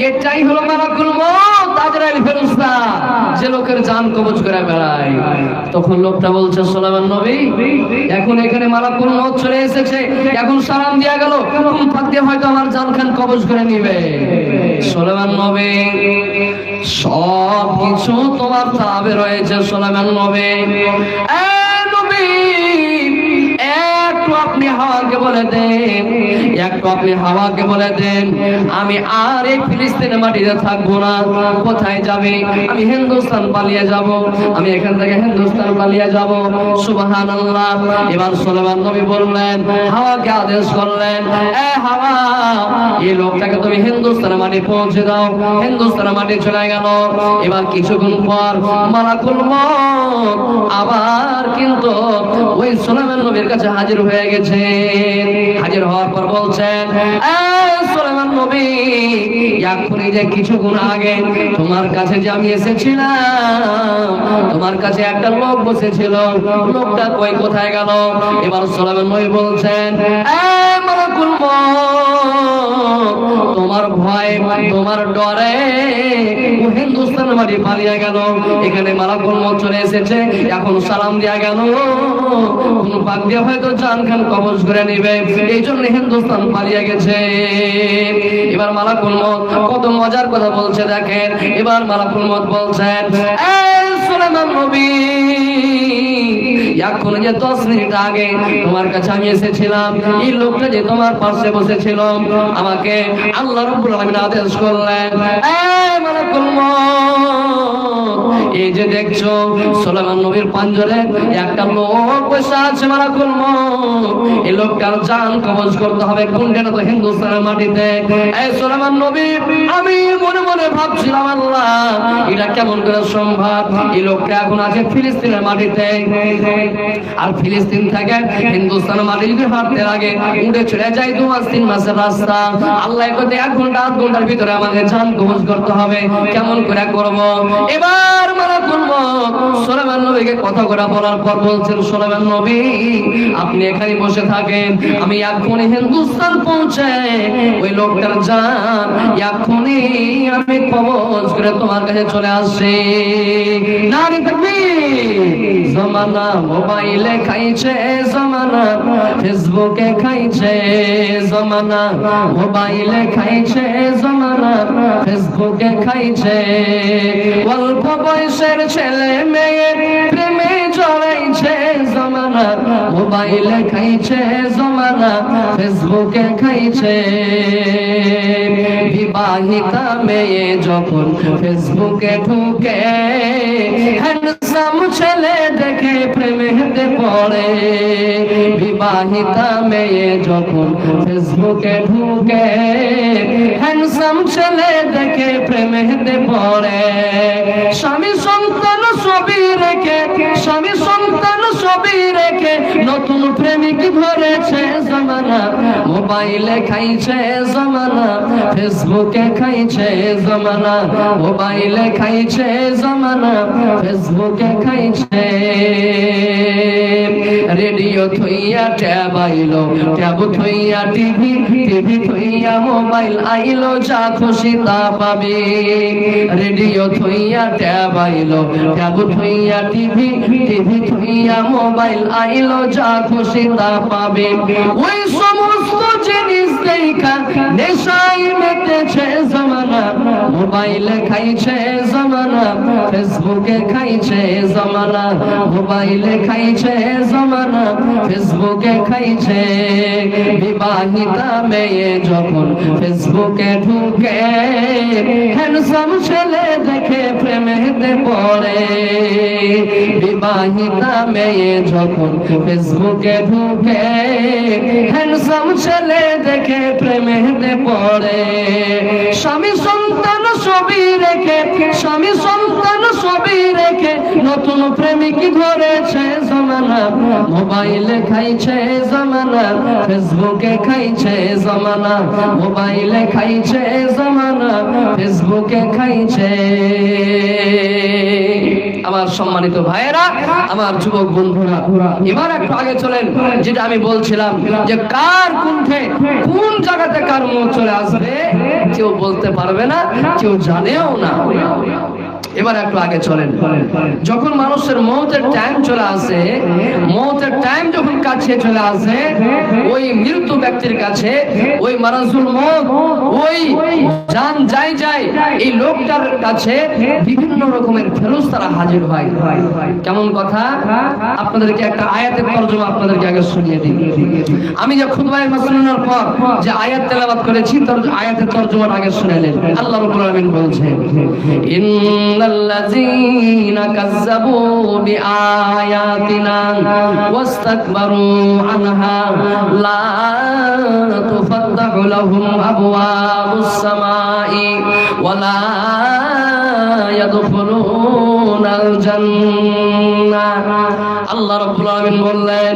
এটাই হলো মালাকুল মউত আজরাইল ফেরেশতা, যে লোকের জান কবজ করে বেড়ায়। তখন লোকটা বলছে, সুলাইমান নবী, এখন এখানে মালাকুল মউত চলে এসেছে, এখন সালাম দিয়া গেল, কোন ফাঁক দিয়ে হয়তো আমার জান খান কবজ করে নিবে। সুলাইমান নবী, সব কিছু তোমার তাবে রয়েছে সুলাইমান নবী। একটু আপনি হাওয়াকে বলে দেন, একটু আপনি হাওয়াকে বলে দেন আমি আর এই ফিলিস্তিনের মাটিতে থাকবো না। কোথায় যাবে? আমি হিন্দুস্তান পালিয়ে যাব, আমি এখান থেকে হিন্দুস্তান পালিয়ে যাব। সুবহানাল্লাহ। এবার সুলাইমান নবী বললেন, হাওয়াকে আদেশ করলেন, এ হাওয়া, এই লোকটাকে তুমি হিন্দুস্তানের মাটি পৌঁছে দাও। হিন্দুস্তানের মাটি চলে গেল। এবার কিছুক্ষণ পর মালাকুল মউত আবার কিন্তু ওই সুলাইমান নবীর কাছে হাজির হয়ে গেছে। হাজির হওয়ার পর বলছেন, সুলাইমান নবী, এখনই যে কিছুক্ষণ আগে তোমার কাছে যে আমি এসেছিলাম, তোমার কাছে একটা লোক বসেছিল, লোকটা কই, কোথায় গেল? এবার সুলাইমান নবী বলছেন, মালাকুল মউত, তোমার ভয় তোমার ডরে ও হিন্দুস্তানের মাটি পালিয়ে গেল। এখানে মালাকুল মউত চলে এসেছে, এখন সালাম দিয়া গেল, কোন পাক দিয়ে হয়তো জান খান কবজ করে নিবে, এই জন্য হিন্দুস্তান পালিয়ে গেছে। এবার মালাকুল মউত কত মজার কথা বলছে দেখেন। এবার মালাকুল মউত বলছেন, সুলাইমান নবী, এখন যে 10 মিনিট আগে তোমার কাছে আমি এসেছিলাম, এই লোকটা যে তোমার পাশে বসেছিল, আমাকে আল্লাহ রাব্বুল আলামিন আদেশ করলেন, মালাকুল মউত, এই যে দেখছো সুলাইমান নবীর পাঞ্জরে একটা লোক বসে আছে, মালাকুল মউত, এই লোকটার জান কবজ করতে হবে। কোনটা? তো হিন্দুস্তানের মাটিতে। সুলাইমান নবী, আমি মনে মনে ভাবছিলাম, আল্লাহ, এটা কেমন করে সম্ভব? এই লোকটা এখন আছে ফিলিস্তিনের মাটিতে, আর ফিলিস্তিন থেকে হিন্দুস্তানের মাটি যদি হাঁটতে লাগে, উড়ে চলে যায় 2-3 মাসের রাস্তা। আল্লাহ কইতে 1 ঘন্টা 8 ঘন্টার ভিতরে আমাদের জান কবজ করতে হবে, কেমন করে করব? এবার মালাকুল মউত সুলাইমান নবীকে কথা বলার পর বলছেন, সুলাইমান নবী আপনি এখানে বসে থাকেন, আমি এক্ষুনি হিন্দুস্তান পৌঁছে ওই লোকটার জান এক্ষুনি আমি কবজ করে তোমার কাছে চলে আসছি। নারী তাকবীর। জমানা মোবাইলে খাইছে, জমানা ফেসবুকে খাইছে, জমানা মোবাইলে খাইছে, জমানা ফেসবুকে খাইছে। অল্প বয়সের ছেলে মেয়ে প্রেমে জড়াইছে, জমানা মোবাইলে খাইছে, জমানা ফেসবুকে খাইছে। বিবাহিতা মেয়ে যখন ফেসবুকে ঢুকে, হ্যান্ডসাম ছেলে দেখে প্রেমেতে পড়ে। বিবাহিতা মেয়ে যখন ফেসবুকে ঢুকে, হ্যান্ডসাম ছেলে দেখে প্রেমেতে পড়ে। স্বামী সন্তান সবই রেখে, স্বামী সন্তান সবই রেখে নতুন প্রেমিক ধরেছে, জমানা মোবাইলে খাইছে, জমানা ফেসবুকে খাইছে, জমানা মোবাইলে খাইছে, জমানা ফেসবুকে খাইছে। রেডিও থইয়া ট্যাব আইলো, ট্যাব থইয়া টিভি, টিভি থইয়া মোবাইল আইলো, যা খুশি তা পাবে। রেডিও থইয়া ট্যাব আইলো, ট্যাব থইয়া টিভি, টিভি থইয়া মোবাইল আইলো, যা খুশি তা পাবে। ওই সমস্ত জিনিস দেখা নেশায় মেতেছে, জমানা মোবাইলে খাইছে, জমানা ফেসবুকে খাইছে, জমানা মোবাইলে খাইছে, জমানা ফেসবুকে খাইছে। বিবাহিতা মেয়ে যখন ফেসবুকে ঢুকে, হ্যান্ডসাম ছেলে দেখে প্রেমেতে পড়ে। বিবাহিতা মেয়ে যখন ফেসবুকে ঢুকে, হ্যান্ডসাম ছেলে দেখে প্রেমেতে পড়ে। স্বামী সন্তান সবই রেখে, স্বামী সন্তান সবই রেখে নতুন প্রেমিক ধরেছে, জমানা মোবাইলে খাইছে, জমানা ফেসবুকে খাইছে, জমানা মোবাইলে খাইছে, জমানা ফেসবুকে খাইছে। আমার সম্মানিত ভাইয়েরা, আমার যুবক বন্ধুরা, এবার একটু আগে চলেন। যেটা আমি বলছিলাম যে কার কুণ্ঠে কোন জায়গাতে কার মুখ চলে আসবে কেউ বলতে পারবে না, কেউ জানেও না। এবার একটু আগে চলেন। যখন মানুষের মৌতের টাইম চলে আসে, মৌতের টাইম যখন কাছে চলে আসে, ওই মৃত্যু ব্যক্তির কাছে, ওই মারাজুল মউত, ওই জান যাই যায়, এই লোকটার কাছে বিভিন্ন রকমের ফেরেশতারা হাজির হয়। কেমন কথা? আপনাদেরকে একটা আয়াতের তরজমা আপনাদেরকে আগে শুনিয়ে দিই। আমি যে খুতবায়ে মাসনুনের পর যে আয়াত তেলাওয়াত করেছি, তার আয়াতের তরজমাটা আগে শুনালেন। আল্লাহ রাব্বুল আলামিন বলছেন, ইন্নাল্লাযীনা কাযযাবু বিআয়াতিনা ওয়াস্তাকবারু আনহা লা তুফাত্তাহু লাহুম আবওয়াবুস সামাই ওয়া লা ইয়াদখুলুনাল জান্নাহ। আল্লাহ রাব্বুল আলামিন বললেন,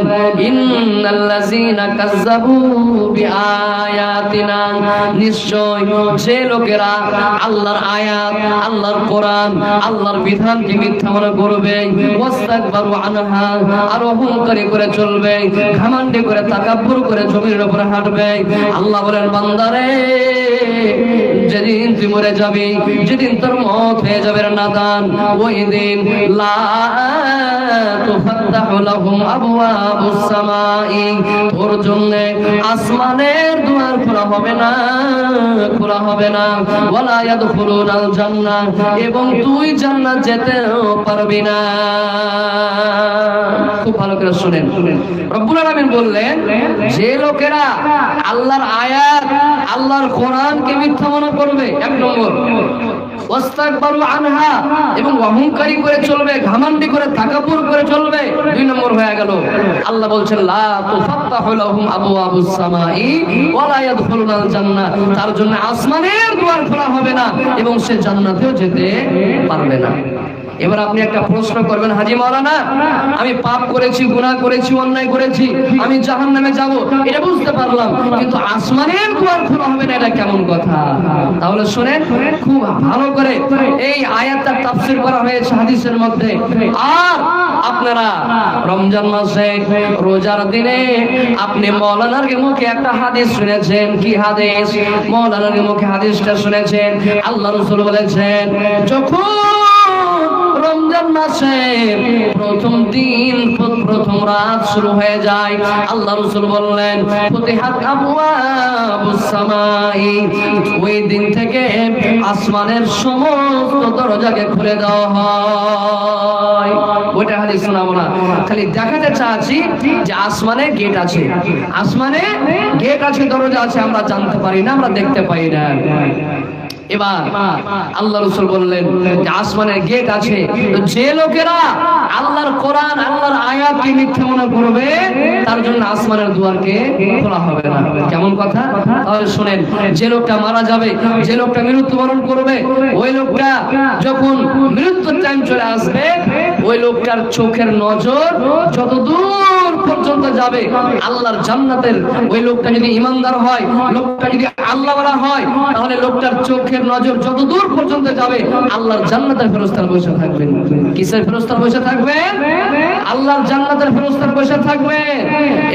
ইন্নাল্লাযীনা কাযযাবু বিআয়াতিনা, নিশ্চয় যে লোকেরা আল্লাহর আয়াত, আল্লাহর কোরআন, আল্লাহর বিধানকে মিথ্যা মনে করবে, ওয়াস্তাকবারু আনহা, আর অহংকারী করে চলবে, ঘমন্ডি করে তাকাব্বুর করে জমির উপরে হাঁটবে। আল্লাহ বলেন, বান্দারে যেদিন তুই মরে যাবি, যেদিন তোর মত হয়ে যাবে নাদান, ওই দিন লা তুফাত্তাহু লাহুম আবওয়াবুস সামাই, তোর জন্য আসমানের দুয়ার খোলা হবে না, খোলা হবে না। ওয়ালা ইয়াদখুলুনাল জান্নাহ, এবং তুই জান্নাত যেতেও পারবি না। খুব ভালো করে শুনেন। রব্বুল আলামিন বললেন, যে লোকেরা আল্লাহর আয়াত, আল্লাহর কোরআনকে মিথ্যা মনে করবে, এক নম্বর, ওয়াস্তাকবারু আনহা, এবং অহংকারী করে চলবে, ঘমন্ডি করে তাকাব্বুর করে চলবে, দুই নম্বর হয়ে গেল। আল্লাহ বলছেন, লা তুফাত্তাহু লাহুম আবওয়াবুস সামাই ওয়া লা ইয়াদখুলুনাল জান্নাহ, তার জন্য আসমানের দুয়ার খোলা হবে না এবং সে জান্নাতেও যেতে পারবে না। এবার আপনি একটা প্রশ্ন করবেন, হাজী মাওলানা আমি পাপ করেছি, গুনাহ করেছি, অন্যায় করেছি, আমি জাহান্নামে যাব, এটা বুঝতে পারলাম, কিন্তু আসমানের দুয়ার খোলা হবে না, এটা কেমন কথা? তাহলে শুনেন খুব ভালো করে, এই আয়াতটার তাফসীর করা হয়েছে হাদিসের মধ্যে। আর আপনারা রমজান মাসে রোজার দিনে আপনি মাওলানার মুখে একটা হাদিস শুনেছেন। কি হাদিস? মাওলানার মুখে হাদিসটা শুনেছেন, আল্লাহ রাসূল বলেছেন যখন রমজান মাসে প্রথম দিন প্রথম রাত শুরু হয়ে যায়, আল্লাহ রাসূল বললেন ফুতিহাত আবওয়াবুস সামাই, ওই দিন থেকে আসমানের সমস্ত দরজাকে খুলে দেওয়া হয়। ওইটা হাদিস শোনাবো না, খালি দেখাতে চাচ্ছি যে আসমানে গেট আছে, আসমানে গেট আছে, দরজা আছে, আমরা জানতে পারি না, আমরা দেখতে পাই না। এবার আল্লাহ রাসূল বললেন যে আসমানের গেট আছে, তো যে লোকেরা আল্লাহর কোরআন আল্লাহর আয়াতকে মিথ্যা মনে করবে তার জন্য আসমানের দুয়ারকে খোলা হবে না। কেমন কথা? তাহলে শুনেন, যে লোকটা মারা যাবে, যে লোকটা মৃত্যুবরণ করবে, ওই লোকটা যখন মৃত্যুর টাইম চলে আসবে, ওই লোকটার চোখের নজর যত দূর পর্যন্ত যাবে আল্লাহর জান্নাতের, ওই লোকটা যদি ঈমানদার হয়, লোকটা যদি আল্লাহওয়ালা হয়, তাহলে লোকটার চোখের নজর যত দূর পর্যন্ত যাবে আল্লাহর জান্নাতের ফেরেশতারা বসে থাকবেন। কিসের ফেরেশতারা বসে থাকবে? আল্লাহর জান্নাতের ফেরেশতারা বসে থাকবে।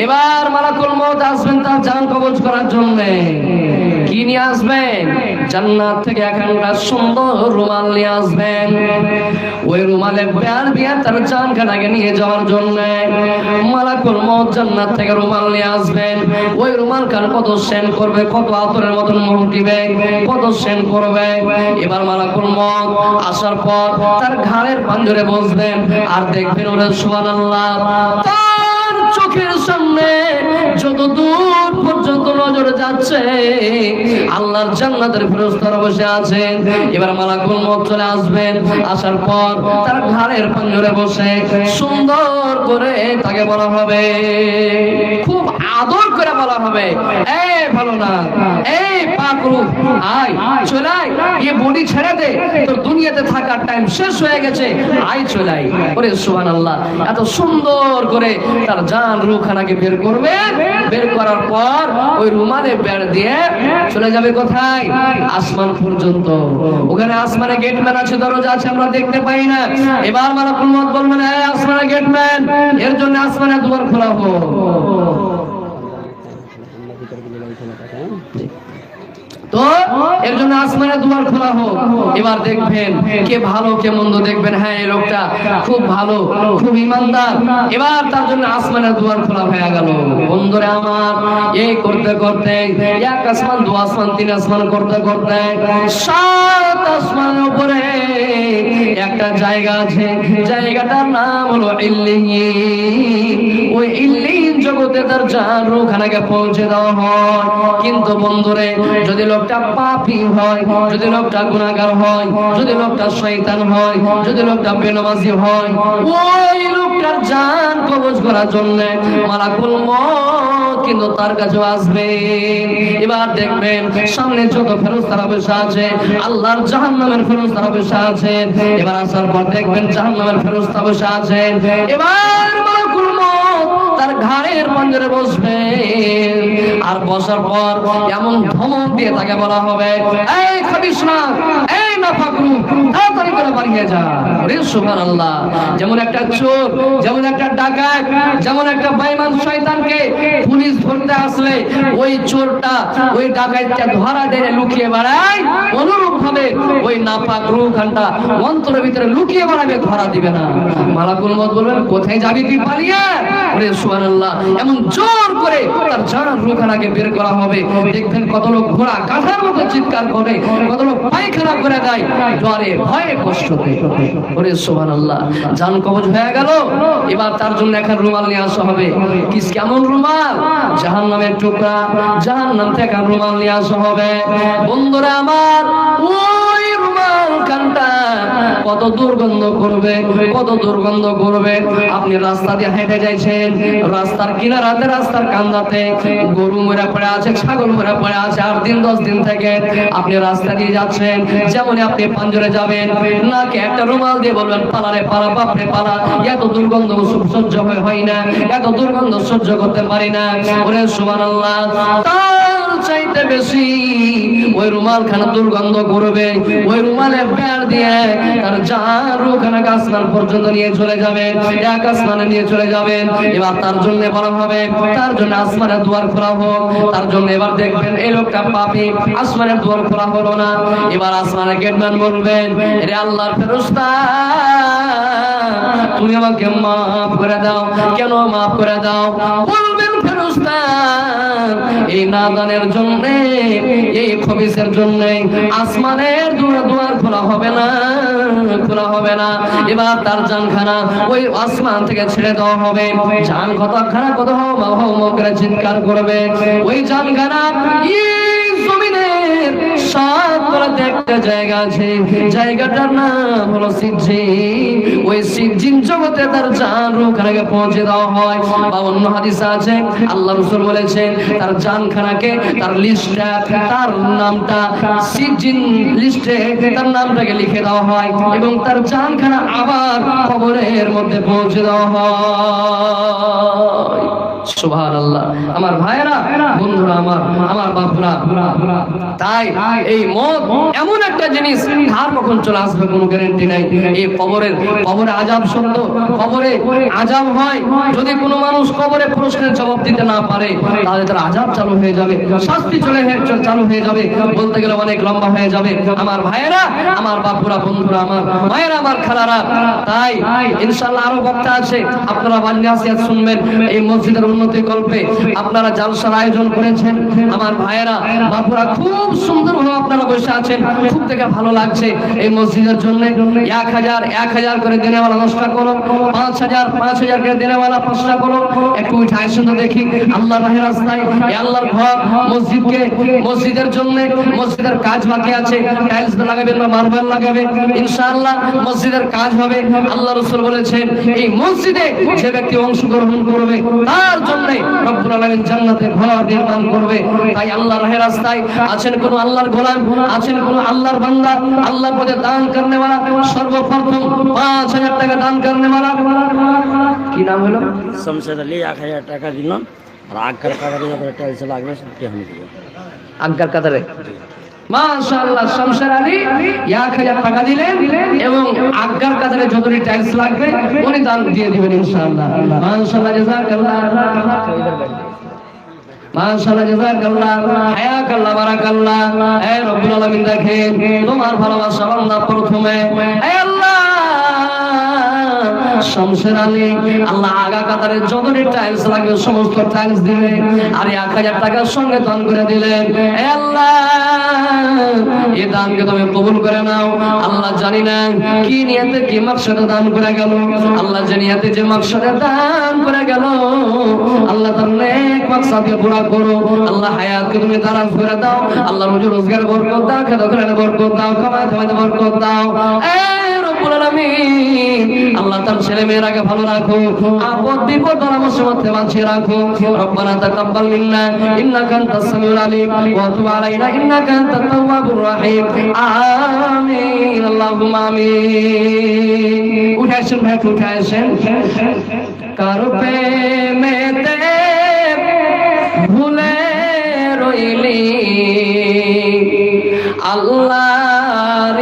এবার মালাকুল মউত আসবেন তার জান কবজ করার জন্য। কি নিয়ে আসবেন? জান্নাত থেকে একটা সুন্দর রুমাল নিয়ে আসবেন। ওই রুমালে বিয়ার তার জানখানাকে নিয়ে যাওয়ার জন্য মালাকুল মউত জান্নাত থেকে রুমাল নিয়ে আসবেন। ওই রুমাল কার কত সেন করবে, কত আতরের মতন মুখ দিবে, কত সেন করবে। এবার মালাকুল মউত আসার পর তার ঘাড়ের পাঞ্জরে বসবেন, আর দেখবেন ওরা সুবহানাল্লাহ তার চোখের সামনে যত দূর পর্যন্ত নজর যাচ্ছে আল্লাহর জান্নাতের ফেরেশতারা বসে আছেন। এবার মালাকুল মউত চলে আসবেন, আসার পর তার ঘাড়ের পাঞ্জরে বসে সুন্দর করে তাকে বলা হবে, খুব আদর করে বলা হবে, এই ভালো না, এই পাকরু, আয় চলে আয়, এই বডি ছেড়ে দে, তোর দুনিয়াতে থাকার টাইম শেষ হয়ে গেছে, আয় চলে আয়। ওরে সুবহানাল্লাহ, এত সুন্দর করে তার জান রূহখানাকে বের করবে। বের করার পর ওই রুমালে বের দিয়ে চলে যাবে কোথায়? আসমান পর্যন্ত। ওখানে আসমানে গেটম্যান আছে, দরজা আছে, আমরা দেখতে পাই না। এবার মালাকুল মউত বলবেন, এই আসমানে গেটম্যান, এর জন্য আসমানে দুয়ার খোলা হোক। তো এর জন্য আসমানে দুয়ার খোলা হোক। এবার দেখবেন কে ভালো কে মন্দ, দেখবেন হ্যাঁ এই লোকটা খুব ভালো, খুব ঈমানদার, এবার তার জন্য আসমানের দুয়ার খোলা হয়ে গেল। বন্ধুরে আমার, এই করতে করতে এক আসমান, দু আসমান, তিন আসমান করতে করতে 7 আসমানের উপরে একটা জায়গা আছে, জায়গাটার নাম হলো ইল্লিয়িন। ওই ইল্লিয়িন জগতে তার জান রূহখানাকে পৌঁছে দেওয়া হয়। কিন্তু বন্ধুরে, যদি লোকটা পাপী হয়, যদি লোকটা গুনাহগার হয়, যদি লোকটা শয়তান হয়, যদি লোকটা বেনামাজি হয়, ওই লোকটার জান কবজ করার জন্য মালাকুল মউত কিন্তু তার কাছে আসবে। এবার দেখবেন সামনে যত ফেরেশতারা বসে আছে, আল্লাহর জাহান্নামের ফেরেশতারা বসে আছেন। এবার আসার পর দেখবেন জাহান্নামের ফেরেশতা বসে আছেন। এবার মালাকুল মউত তার ঘাড়ের পাঞ্জরে বসবে, আর বসার পর এমন ধমক দিয়ে তাকে বলা হবে, এই খাবিস না, এই নাফাকরু, তাড়াতাড়ি করে পালিয়ে যা। ওরে সুবহানাল্লাহ, যেমন একটা চোর, যেমন একটা ডাকাত, যেমন একটা বেঈমান শয়তানকে পুলিশ ধরতে আসলে ওই চোরটা ওই ডাকাতটা ধরা দেয় লুকিয়ে বেড়ায়, অনুরূপ ভাবে ওই নাপাক রূহখানটা অন্তরের ভিতরে লুকিয়ে বেড়াবে, ধরা দিবে না। মালাকুল মউত বলবেন, কোথায় যাবি তুই, পালিয়ে। ওরে সুবহানাল্লাহ, এমন জোর করে তার জান রূহখানাকে বের করা হবে। দেখবেন কত লোক ঘোড়া কাঁঠার মতো চিৎকার করে, কত লোক পায়খানা করে দেয় জ্বরে, ভয়ে, কষ্টতে। ওরে সুবহানাল্লাহ, জান কবজ হয়ে গেল। এবার তার জন্য এখন রুমাল নিয়ে আসা হবে। কি কেমন রুমাল? জাহান্নামের টুকরা, জাহান্নাম থেকে রুমাল নিয়ে আসা হবে। বন্ধুরা আমার, ওই রুমাল কার আসমানটা কত দুর্গন্ধ করবে, কত দুর্গন্ধ করবে। আপনি রাস্তা দিয়ে হেঁটে যাইছেন, রাস্তার কিনারাতে, রাস্তার কান্দাতে গরু মরে পড়ে আছে, ছাগল মরে পড়ে আছে, 8 দিন 10 দিন থেকে আপনি রাস্তা দিয়ে যাচ্ছেন। যেমনই আপনি পাঞ্জরে যাবেন, নাকে একটা রুমাল দিয়ে বলবেন পালা রে পালা, বাপরে পালা, এত দুর্গন্ধ সহ্য হয় না, এত দুর্গন্ধ সহ্য করতে পারি না। ওরে সুবহানাল্লাহ, তার চাইতে বেশি ওই রুমাল খানা দুর্গন্ধ করবে। ওই রুমালে বের দিয়ে তার জারুখানা আসমান পর্যন্ত নিয়ে চলে যাবে, এক আসমানে নিয়ে চলে যাবেন। এবার তার জন্য বলা হবে, তার জন্য আসমানের দুয়ার খোলা হোক। তার জন্য এবার দেখবেন এই লোকটা পাপী, আসমানের দুয়ার খোলা হলো না। এবার আসমানের গেটম্যান বলবেন, রে আল্লাহর ফেরেশতা, তুমি আমাকে মাফ করে দাও। কেন মাফ করে দাও? বলবেন ফেরেশতা, এই নাদানের জন্য, এই খবিসের জন্য আসমানের দুয়ার খোলা হবে না, খোলা হবে না। এবার তার জানখানা ওই আসমান থেকে ছেড়ে দেওয়া হবে। জান কতখানা কত করে চিৎকার করবে। ওই জানখানা জমিনের সাততলাতে একটা জায়গা আছে, জায়গাটার নাম হলো সিজ্জিন। ওই সিজ্জিন জগতে তার জান রূহখানাকে পৌঁছে দেওয়া হয়। বা অন্য হাদিসে আছে, আল্লাহ রাসূল বলেছেন তার জানখানাকে, তার লিস্টটা, তার নামটা সিজ্জিন লিস্টে তার নামটাকে লিখে দেওয়া হয় এবং তার জানখানা আবার কবরের মধ্যে পৌঁছে দেওয়া হয়। সুবহানাল্লাহ। আমার ভাইরা, বন্ধুরা, আমার বাপুরা, তাই এই মত এমন একটা জিনিস, কার কখন চলে আসবে কোনো গ্যারান্টি নাই। এই কবরে আযাব সত্য, কবরে আযাব হয়। যদি কোনো মানুষ কবরে প্রশ্নের জবাব দিতে না পারে, তাহলে তার আযাব চালু হয়ে যাবে, শাস্তি চালু হয়ে যাবে, বলতে গেলে অনেক লম্বা হয়ে যাবে। আমার ভাইরা, আমার বাপুরা, বন্ধুরা, আমার মায়েরা, আমার খালারা, তাই ইনশাআল্লাহ আরো বক্তা আছে, আপনারা বানিয়াসিয়াত শুনবেন। এই মসজিদের উন্নতি কল্পে আপনারা জালসার আয়োজন করেছেন। আমার ভাইয়েরা, বাপুরা, খুব সুন্দরভাবে আপনারা বসে আছেন, খুব থেকে ভালো লাগছে। এই মসজিদের জন্য 1000 করে দেনেওয়ালা 10টা করো, 5000 করে দেনেওয়ালা 5টা করো। একটু উঠে আসুন তো দেখি, আল্লাহর রাস্তায়, আল্লাহর ঘর, মসজিদের জন্য, মসজিদের কাজ বাকি আছে, টাইলস লাগাবেন বা মার্বেল লাগাবেন, ইনশাআল্লাহ মসজিদের কাজ হবে। আল্লাহ রাসূল বলেছেন, এই মসজিদে যে ব্যক্তি অংশগ্রহণ করবে তার জন্য রব্বুল আলামিন জান্নাতে ঘর নির্মাণ করবে। তাই আল্লাহর রাস্তায় আছেন কোন আল্লাহর গোলাম, আছেন কোন আল্লাহর বান্দা, আল্লাহর পথে দান করনে वाला, সর্বপ্রথম 5000 টাকা দান করনে वाला, কি নাম হলো? শমশের আলী। 1000 টাকা দিল। আর আগ্গার কাদারে যখন টাইলস লাগবে সেটা আমি দিব। আগ্গার কাদারে মাশাআল্লাহ, শমশের আলী 1000 টাকা দিলেন এবং আগ্গার কাদারে যতটি টাইলস লাগবে উনি দান দিয়ে দিবেন ইনশাআল্লাহ। মাশাআল্লাহ, জাযাকাল্লাহ, মাশাআল্লাহ, জাযাকাল্লাহ, হায়াকাল্লাহ, বারাকাল্লাহ। হে রব্বুল আলামিন, দেখেন তোমার ভালোবাসা বান্দা প্রথমে, হে আল্লাহ শমশের আলী, আল্লাহ আগা কাতারের যতটি টাইলস লাগবে সমস্ত টাইলস দিলে, আর 1000 টাকার সঙ্গে দান করে দিলেন। হে আল্লাহ, এই দানকে তুমি কবুল করে নাও। আল্লাহ জানি না কি নিয়তে, কি মাকসাদে দান করে গেল, আল্লাহ যে নিয়তে, যে মাকসাদে দান করে গেল, আল্লাহ তার নেক মাকসাদকে পুরা করো। আল্লাহ হায়াতকে তুমি দারাজ করে দাও। আল্লাহ রুজি রোজগার বরকত দাও, খেতে খেতে বরকত দাও, কামাইতে কামাইতে বরকত দাও। আল্লাহ তার ছেলে মেয়েরাকে ভালো রাখো, আপদ বিপদ দ্বারা মুসিবতে বাঁচিয়ে রাখো। রব্বানা তাকাব্বাল মিন্না ইন্নাকা আনতাস সামিউল আলিম ওয়া তুব আলাইনা ইন্নাকা আনতাত তাওয়াবুর রহিম। আমিন, আল্লাহুম্মা আমিন। উঠে আসেন ভাই, উঠে আসেন। কার প্রেমেতে ভুলে রইলি আল্লাহর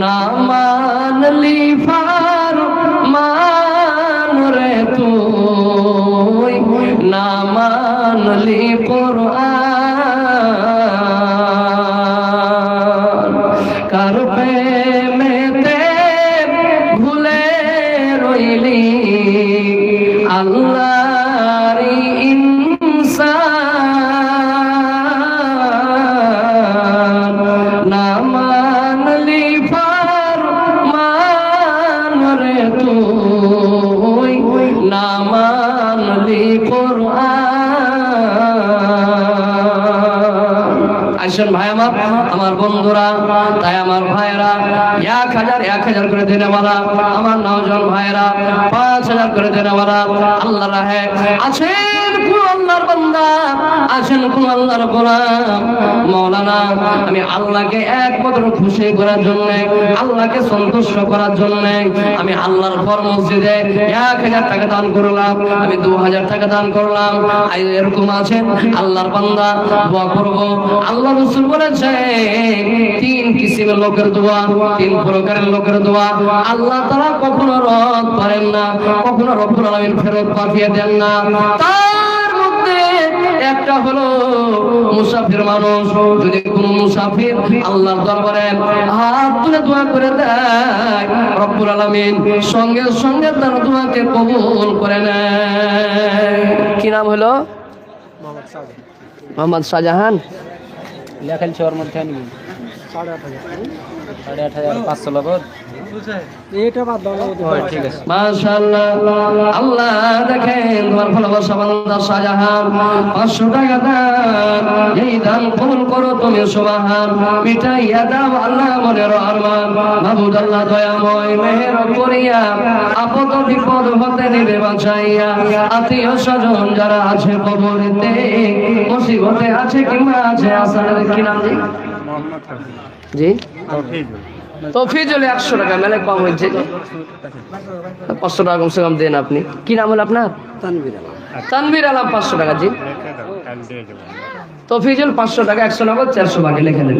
না মানলি ফরমান রে তুই, না মানলি কুরআন, কার প্রেমেতে ভুলে রইলি আল্লাহর ইনসান, না মানলি তুই, না মানলি কুরআন। আসেন ভাই আমার বন্ধুরা, তাই আমার ভাইয়েরা 1000 করে দেন আমার নওজোয়ান ভাইয়েরা 5000 করে দেন আল্লাহর রাহে আছেন কোন আল্লাহর বান্দা, আছেন কোন আল্লাহর গোলাম। মাওলানা আমি আল্লাহকে একমাত্র খুশি করার জন্য, আল্লাহকে সন্তুষ্ট করার জন্য আমি আল্লাহর ঘর মসজিদে 1000 টাকা দান করলাম, আমি 2000 টাকা দান করলাম। এরকম আছেন আল্লাহর বান্দা দোয়া করব। আল্লাহ রাসূল বলেছে 3 কিসিমের লোকের দোয়া, 3 প্রকারের লোকের দোয়া আল্লাহ তাআলা কখনো রদ করেন না, কখনো রব্বুল আলামিন ফেরত পাঠিয়ে দেন না। তার মধ্যে একটা হলো মুসাফির মানুষ, যদি কোনো মুসাফির আল্লাহর দরবারে হাত তুলে দোয়া করে দেয়, রব্বুল আলামিন সঙ্গে সঙ্গে তার দোয়াকে কবুল করে নেয়। কি নাম হলো? মোহাম্মদ শাহজাহান। লেখা লিখে ওর মধ্যে আনবি 8,500 লাগত এটা বাদ দাও। ঠিক আছে মাশাআল্লাহ। আল্লাহ দেখেন তোমার ভালোবাসা বান্দা শাহজাহান 500 টাকা দান, এই দান কবুল করো তুমি সুবহান। মিটাইয়া দাও আল্লাহ মনের আরমান, মাবুদ আল্লাহ দয়াময় মেহের করিয়া আপদ বিপদ হতে নেবে বাঁচাইয়া। আত্মীয় স্বজন যারা আছে কবরেতে, মুসিবতে আছে কিংবা আছে আসার কি নাম জি? তৌফিজুল 100 টাকা মেলে কম হয়েছে, 500 টাকা কমসে কম দেন আপনি। কি নাম হলো আপনার? তানভীর আলম 500 টাকা জি। তৌফিজুল 500 টাকা, 100 নগদ 400 বাকি লিখে দেন।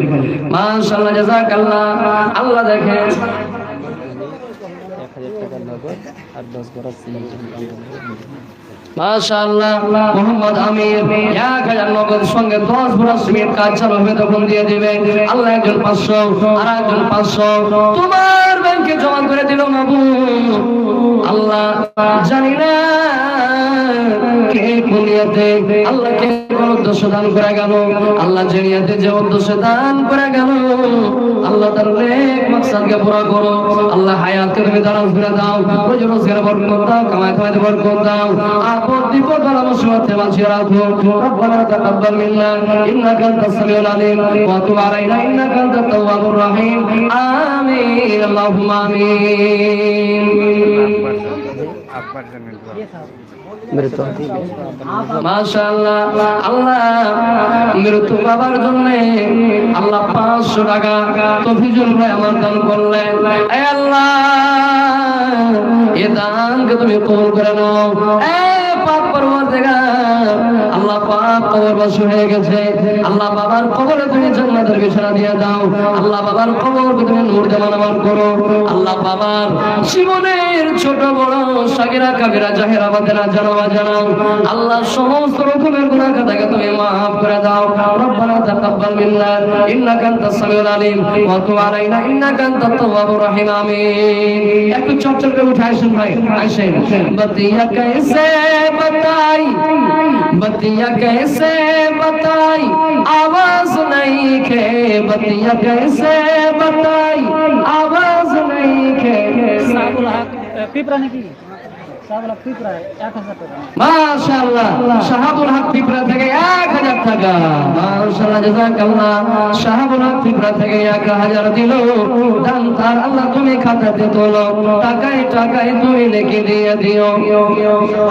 মাশাআল্লাহ জাযাকাল্লাহ। আল্লাহ দেখেন 1000 টাকা নগদ আর 10 বরাত মাশাআল্লাহ। মোহাম্মদ আমির 1000 নগদ সঙ্গে 10 বরাত সিমেন্ট কাজ চালু হবে তখন দিয়ে দিবে। আল্লাহ একজন 500 আর একজন 500 তোমার ব্যাংকে জমা করে দিল মাবুদ। আল্লাহ জানি না কে কুনিয়াতে আল্লাহ কে কোন উদ্দেশ্য দান করে গেল, আল্লাহ জানিয়াতে যে উদ্দেশ্য দান করে গেল আল্লাহ তার নেক মাকসাদকে পুরো করো। আল্লাহ হায়াতকে তুমি দারাজ করে দাও, রোজি রোজগারে বরকত দাও, কামাইতে বরকত দাও, আপদ বিপদ বালা মুসিবতে বাঁচিয়ে রাখো। রব্বানা তাকাব্বাল মিন্না ইন্নাকা আনতাস সামিউল আলিম ওয়া তুব আলাইনা ইন্নাকা আনতাত তাওয়াবুর রহিম। আমিন আল্লাহুম্মা আমিন। মাশাআল্লাহ। আল্লাহ মৃত্যু বাবার জন্য আল্লাহ 500 টাকা তৌফিজুল ভাই আমার দান করলেন। এ আল্লাহ এ দানকে তুমি কবুল করে নাও। এ পাক পরওয়ারদিগার আল্লাহ পাক কবরবাসী হয়ে গেছে, আল্লাহ বাবার কবরে তুমি জান্নাতের বিছানা দিয়ে দাও। আল্লাহ বাবার কবরকে তুমি নূর জামানামান করো। আল্লাহ বাবার জীবনের ছোট বড় সাগিরা কাবিরা জাহেরা বাতেনা জানাওয়া জানাও। আল্লাহ সমস্ত রকমের গুনাহ খাতাকে তুমি মাফ করে দাও। রব্বানা তাকাব্বাল মিন্না ইন্নাকা আনতাস সামিউল আলিম ওয়া তুব আলাইনা ইন্নাকা আনতাত তাওয়াবুর রহিম। আমিন। একটু চটচট করে উঠে আসেন ভাই, আসেন। বতিয়া कैसे बताई, बतिया कैसे बताई, आवाज नहीं खे, बतिया कैसे बताई, आवाज नहीं खे। সাবুল হক পিপরা নাকি সাবুল হক পিপরা 1000 টাকা। মাশাআল্লাহ। শাহাবুল হক পিপরা থেকে 1000 টাকা। মাশাআল্লাহ জাযাকাল্লাহ। শাহাবুল হক পিপরা থেকে 1000 দিল দান তার আল্লাহ তুমি খাতাতে তোলো, টাকায় টাকায় তুমি নেকি দিয়ে দিও।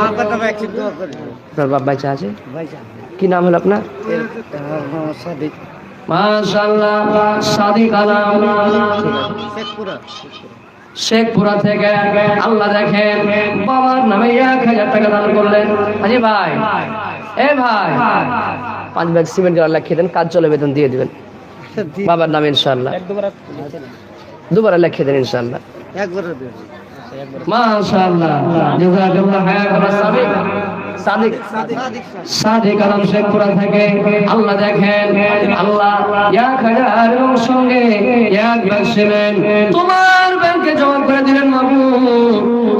আপনার একটু দোয়া করি। আপনার বাপ বাচ্চা আছে? ভাইজান কি নাম হলো আপনার? সাদিক মাশাআল্লাহ। সাদিক আলম শেখপুরা। শেখপুরা থেকে আল্লাহ দেখেন বাবার নামে 1000 টাকা দান করলেন। হাজি ভাই, এ ভাই 5 ব্যাগ সিমেন্ট আল্লাহ খেতেন, কাজ চলে বেতন দিয়ে দিবেন বাবার নামে ইনশাআল্লাহ। দুবার লেখে দেন ইনশাআল্লাহ। একবার মাশাআল্লাহ জাযাকাল্লাহ। হায়াতুল্লাহ সাদিক সাদিক সাদিক আলম শেখপুরা থেকে আল্লাহ দেখেন আল্লাহ 1000 এবং সঙ্গে 1 ব্যাগ সিমেন্ট তোমার ব্যাংকে জমা করে দিলেন মাবুদ।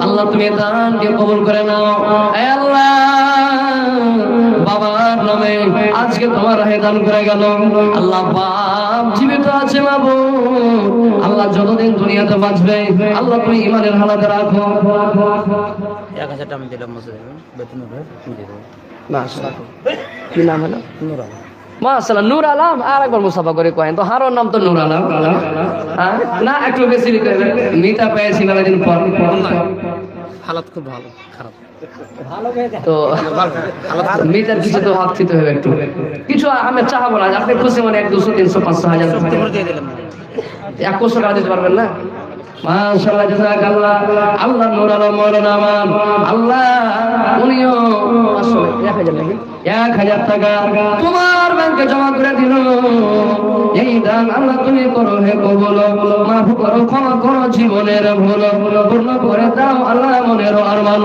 আল্লাহ তুমি দানকে কবুল করে নাও। হে আল্লাহ বাবার নামে আজকে তোমার রাহে দান করে গেল। আল্লাহ বাপ জীবিত আছে মাবুদ, আল্লাহ যতদিন দুনিয়াতে বাঁচবে আল্লাহ তুমি ইমানের হালাতে রাখো। 1000 টাকা আমি দিলাম মসজিদে বেতন দিয়ে দেব। মাশাআল্লাহ। কি নাম হলো? নূর আলম। মাশাআল্লাহ, নূর আলম। আর একবার মুসাফা করে কয়েন তো, হারোর নাম তো নূর আলম। হ্যাঁ? না একটু বেশি লিখতে হবে। মিতা পেয়েছি মেলাদিন পর। হালাত খুব ভালো, খারাপ তো মিটার কিছু তো হক দিতে হবে একটু কিছু। আমি চাহাবো না, আপনি খুশি মানে 1, 200, 300, 500, 1000 দিয়ে দিলাম। 100 টাকা দিতে পারবেন না? মাশাআল্লাহ, জাযাকাল্লাহ। আল্লাহ নূর আলম মাওলানা আমার আল্লাহ উনিও 1000 নাকি 1000 টাকা তোমার ব্যাংকে জমা করে দিল। এই দান আল্লাহ তুমি করো হে কবুল, মাফ করো, ক্ষমা করো, জীবনের ভুল পূর্ণ করে দাও আল্লাহ মনের আরমান।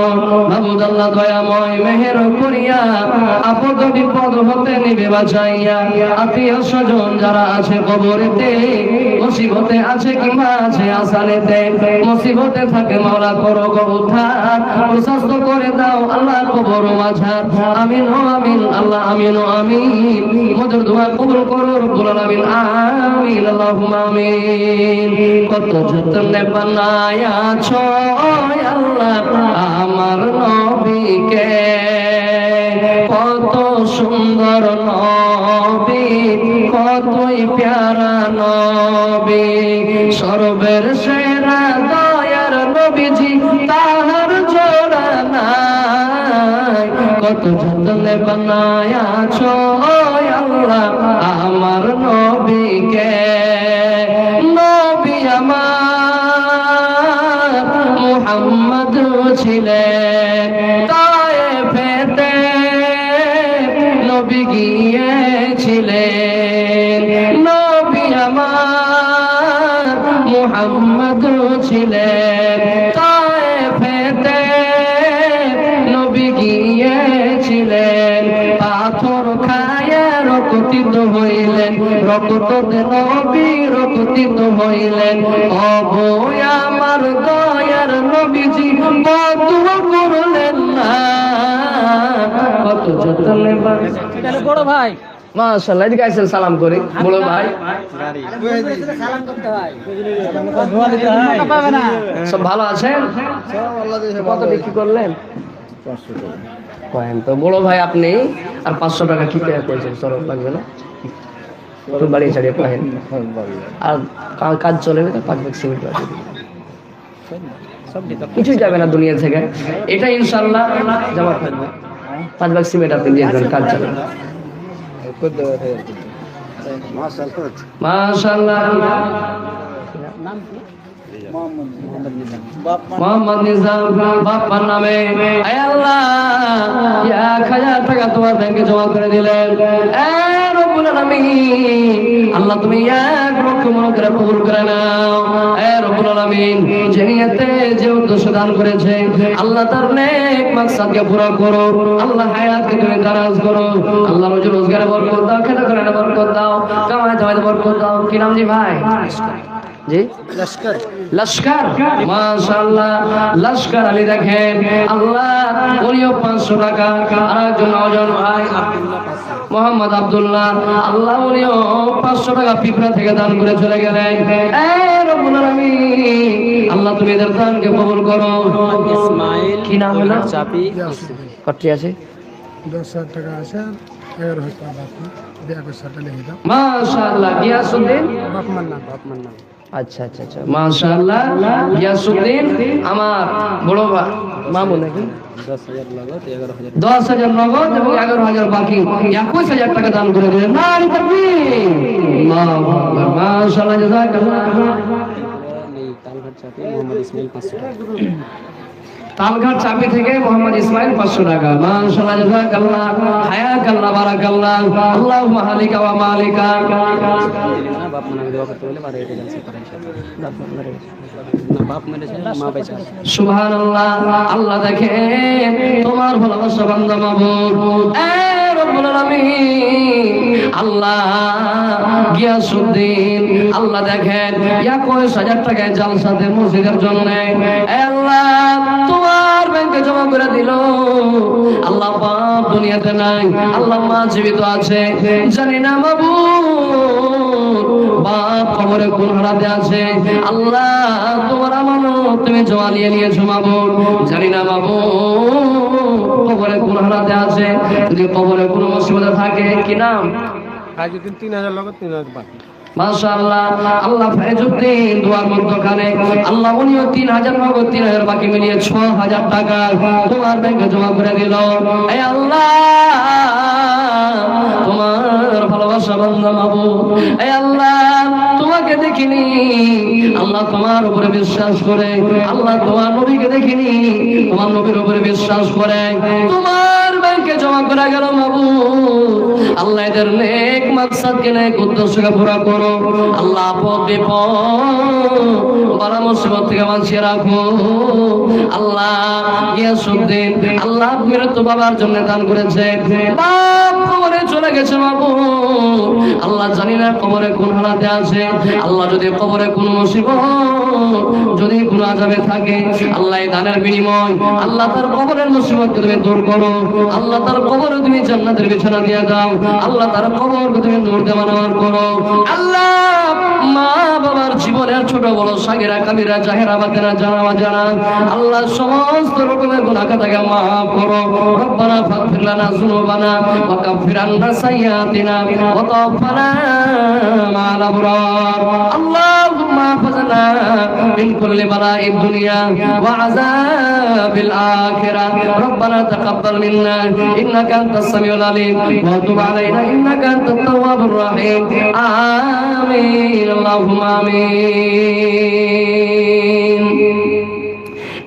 মাবুদ আল্লাহ দয়াময় মেহের করিয়া আপদ বিপদ হতে নিবে বাঁচাইয়া। আত্মীয় স্বজন যারা আছে কবরেতে, মুসিবতে আছে কিংবা আছে আসানেতে, মুসিবতে থাকে মাওলা করো গো উদ্ধার, প্রশস্ত করে দাও আল্লাহ কবর মাঝার। আমিন ও আমিন আল্লাহ, আমিন ও আমিন। মধুর দোয়া কবুল করো রব্বুল আলামিন, আমিন আল্লাহুম্মা আমিন। কত যত্নে বানায়াছো আল্লাহ আমার নবীকে, কত সুন্দর নবী, কতই প্যারা নবী, সর্বের সেরা দয়ার নবীজি, তাহার জোড়া নাই। কত যত্নে বানায়াছো আল্লাহ আমার নবীকে। নবী আমার মুহাম্মদ ছিলেন তায়েফেতে, নবী গিয়েছিলেন। নবী আমার মুহাম্মদ ছিলেন তায়েফেতে, নবী গিয়েছিলেন। পাথর খায়ে রক্তিত হইলেন, রক্ততে নবী রক্তিত হইলেন। অবয় আমার দয়ার নবীজি বদুয়া করলেন না, কত যত্নে এটা হলো বড় ভাই। মাশাআল্লাহ। এদিকে আইসেন সালাম করি বড় ভাই। সালাম করতে হয়, দোয়া দিতে হয়, পাবে না। সব ভালো আছেন? কত বিক্রি করলেন? 500 টাকা কয়েন তো বড় ভাই আপনি। আর 500 টাকা কি করে করেছেন? সরব লাগবে না, একটু বাড়িয়ে ছাড়িয়ে কয়েন। আর কাজ চলে না, 5 ভাগ সিমেন্ট বাড়িয়ে দিন। কিছুই যাবে না দুনিয়া থেকে, এটা ইনশাআল্লাহ জমা থাকবে। 5 ভাগ সিমেন্ট আপনি দিয়ে দেবেন, কাজ চলে। মাশাআল্লাহ। মোহাম্মদ নিজাম বাপ্পার নামে আয় আল্লাহ 1000 টাকা তোমার ব্যাংকে জমা করে দিলেন। এ রব্বুল আলামিন আল্লাহ তুমি 1 লক্ষ মনে করে কবুল করে নাও। এ রব্বুল আলামিন যে নিয়তে যে উদ্দেশ্য দান করেছে আল্লাহ তার নেক মাকসাদকে পুরো করো। আল্লাহ হায়াতকে তুমি দারাজ করো। আল্লাহ রোজি রোজগারে বরকত দাও, খেতে করে বরকত দাও, কামাই দামাইতে বরকত দাও। কি নাম জি ভাই? জি লস্কর। লস্কর, মাশাআল্লাহ। লস্কর আলী দেখেন আল্লাহ উনিও 500 টাকা। আর একজন নওজোয়ান ভাই মোহাম্মদ আব্দুল্লাহ আল্লাহ উনিও 500 টাকা পিপরা থেকে দান করে চলে গেলেন। এ রব্বুল আলামিন আল্লাহ তুমি এদের দানকে কবুল করো। ইসমাইল কি নাম হলো? চাপি। কত আছে? 10,000 টাকা আছে, 11,000 টাকা বাকি, 11,000 টাকা লিখে দাও। মাশাআল্লাহ। গিয়াসউদ্দিন বাপমার নাম। আচ্ছা আচ্ছা আচ্ছা, মাশাআল্লাহ। গিয়াসউদ্দিন আমার বড় মামু নাকি? 10,000 নগদ এবং 11,000 বাকি, 21,000 টাকা দান করে দিলেন। নারী তাকবীর, আল্লাহু আকবার, মাশাআল্লাহ, জাযাকাল্লাহ। তালঘাট চাপি থেকে মোহাম্মদ ইসমাইল 500 টাকা। মাশাআল্লাহ, জাযাকাল্লাহ, হায়াকাল্লাহ, বারাকাল্লাহ। আল্লাহুম্মা হালিকা ওয়া মালিকা। সুবহানাল্লাহ। আল্লাহ দেখেন তোমার ভালোবাসা বান্দা মাবুদ। এ রব্বুল আলামিন আল্লাহ গিয়াসউদ্দিন আল্লাহ দেখেন 21,000 টাকায় জালসাতে মসজিদের জন্য আল্লাহ তোমার ব্যাংকে জমা করে দিল। আল্লাহ বাপ দুনিয়াতে নাই, আল্লাহ মা জীবিত আছে, জানি না মাবুদ বাপ কবরে কোন হারাতে আছে। আল্লাহ তোমার আমানত তুমি জমা নিয়েছো মাবুদ, জানি না মাবুদ কবরে কোন হারাতে আছে। যদি কবরে কোনো মুসিবতে থাকে, কি নাম? ফাইজুদ্দিন 3000 লগত 3000 বাকি মাশাআল্লাহ আল্লাহ ফাইজুদ্দিন দুয়ার মধ্যখানে আল্লাহ উনিও 3000 নগদ 3000 বাকি মিলিয়ে 6000 টাকা তোমার ব্যাংকে জমা করে দিল। হে আল্লাহ তোমার ভালোবাসা বান্দা মাবুদ, হে আল্লাহ তোমাকে দেখিনি, আল্লাহ তোমার উপরে বিশ্বাস করে, আল্লাহ তোমার নবীকে দেখিনি, তোমার নবীর উপরে বিশ্বাস করে তোমার ব্যাংকে জমা করা গেল মাবুদ। আল্লাহ এদের নেক মাকসাদকে নেক উদ্দেশ্যকে পুরা করো। আল্লাহ আপদ বিপদ বালা মুসিবত থেকে বাঁচিয়ে রাখো। আল্লাহ গিয়াসউদ্দিন আল্লাহ মৃত্যু বাবার জন্য দান করেছে, বাপ কবরে চলে গেছে মাবুদ। আল্লাহ জানি না কবরে কোন হালাতে আছে, আল্লাহ যদি কবরে কোন মুসিবত যদি কোন আযাবে থাকে, আল্লাহ এই দানের বিনিময় আল্লাহ তার কবরের মুসিবতকে তুমি দূর করো। আল্লাহ তার কবরে তুমি জান্নাতের বিছানা দিয়ে দাও। আল্লাহ তার কবরকে তুমি নূর দিয়ে মানবার করো। আল্লাহ মা বাবার জীবনের ছোট বড় সাগিরা কাবিরা জাহেরা বাতেনা জানা অজানা আল্লাহ সমস্ত রকমের গুনাহ খাতাকে মাফ করো। রব্বানা ফাগফির লানা যুনুবানা ওয়া কাফির আন্না সাইয়্যাতিনা ওয়া তাওফানা মা'আল আবরার। আল্লাহুম্মা হাফিজনা মিন কুল্লি বালাইদ দুনিয়া ওয়া আযাবিল আখিরাহ। রব্বানা তাকাব্বাল মিন্না ইন্নাকা আনতাস সামিউল আলিম ওয়া তুব আলাইনা ইন্নাকা আনতাত তাওয়াবুর রহিম। আমিন আল্লাহুম্মা আমিন।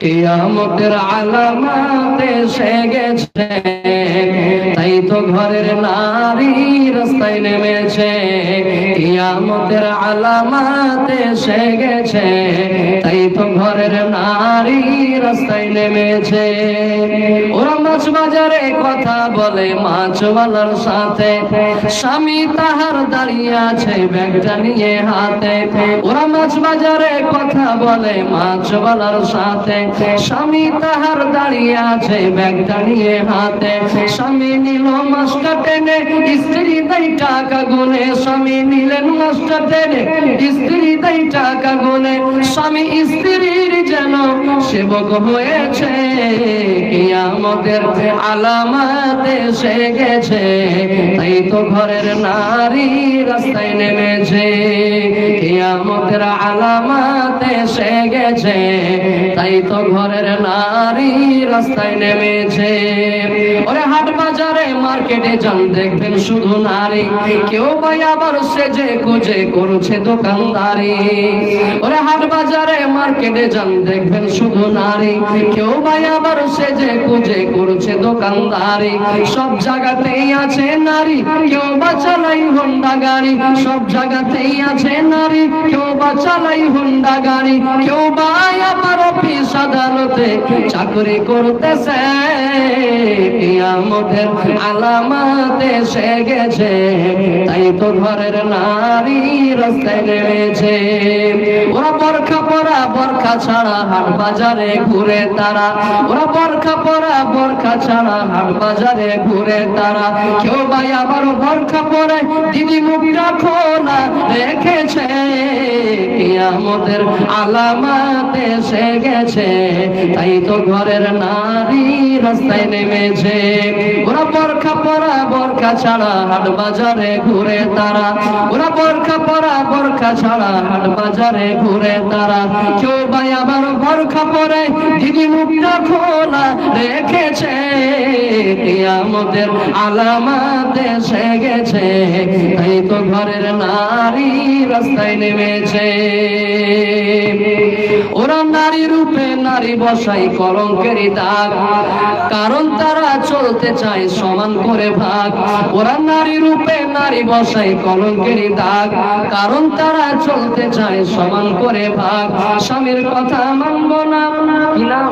কিয়ামতের আলামত এসে গেছে, তাই তো ঘরের নারী রাস্তায় নেমেছে। কিয়ামতের আলামত এসে গেছে, তাই তো ঘরের নারী রাস্তায় নেমেছে। ওরা মাছ বাজারে কথা বলে মাছওয়ালার সাথে, স্বামী তাহার দাঁড়িয়ে আছে ব্যাগটা নিয়ে হাতে। ওরা মাছ বাজারে কথা বলে মাছওয়ালার সাথে, স্বামী তাহার দাঁড়িয়ে আছে ব্যাগটা নিয়ে হাতে। স্বামী নিল মাছটা টেনে, স্ত্রী দেয় টাকা গুনে। স্বামী নিলেন মাছটা টেনে, স্ত্রী দেয় টাকা গুনে। স্বামী স্ত্রীর যেন সেবক হয়েছে। কিয়ামতের আলামত এসে গেছে, তাই তো ঘরের নারী রাস্তায় নেমেছে। কিয়ামতের আলামত এসে গেছে, তাই তো ঘরের নারী রাস্তায় নেমেছে। ওরে হাট বাজারে মার্কেটে যান দেখবেন শুধু নারী, কেউ ভাই আবার সেজে খুঁজে করছে দোকানদারি। ওরে হাট বাজারে মার্কেটে যান দেখবেন শুধু নারী, কেউ ভাই আবার সেজে খুঁজে করছে দোকানদারি। সব জায়গাতেই আছে নারী, কেউ বা চালাই হোন্ডা গাড়ি। সব জায়গাতেই আছে নারী, কেউ বা চালাই হোন্ডা গাড়ি। কেউ বা আবার অফিস আদালতে চাকরি করতেছে। কিয়ামতের আলামত এসে গেছে, তাই তো ঘরের নারী রাস্তায় নেমেছে। ওরা বোরখা পরা বোরখা ছাড়া হাট বাজারে ঘুরে তারা। ওরা বোরখা পরা বোরখা ছাড়া হাট বাজারে ঘুরে তারা। কেউ ভাই আবার বোরখা পরে দিদি মুখটা খোলা রেখেছে। কিয়ামতের আলামত এসে গেছে, তাই তো ঘরের নারী রাস্তায় নেমেছে। ওরা বোরখা পরা বোরখা ছাড়া হাট বাজারে ঘুরে তারা। ওরা বোরখা পরা বোরখা ছাড়া হাট বাজারে ঘুরে তারা। কেউ ভাই আবার বোরখা পরে দিদি মুখটা খোলা রেখেছে। কিয়ামতের আলামত এসে গেছে, তাই তো ঘরের নারী রাস্তায় নেমেছে। ওরা নারী রূপে নারী বসাই কলঙ্কেরই দাগ, কারণ তারা চলতে চায় সমান করে ভাগ। ওরা নারী রূপে নারী বসাই কলঙ্কেরই দাগ, কারণ তারা চলতে চায় সমান করে ভাগ। স্বামীর কথা মানবো না। কি নাম?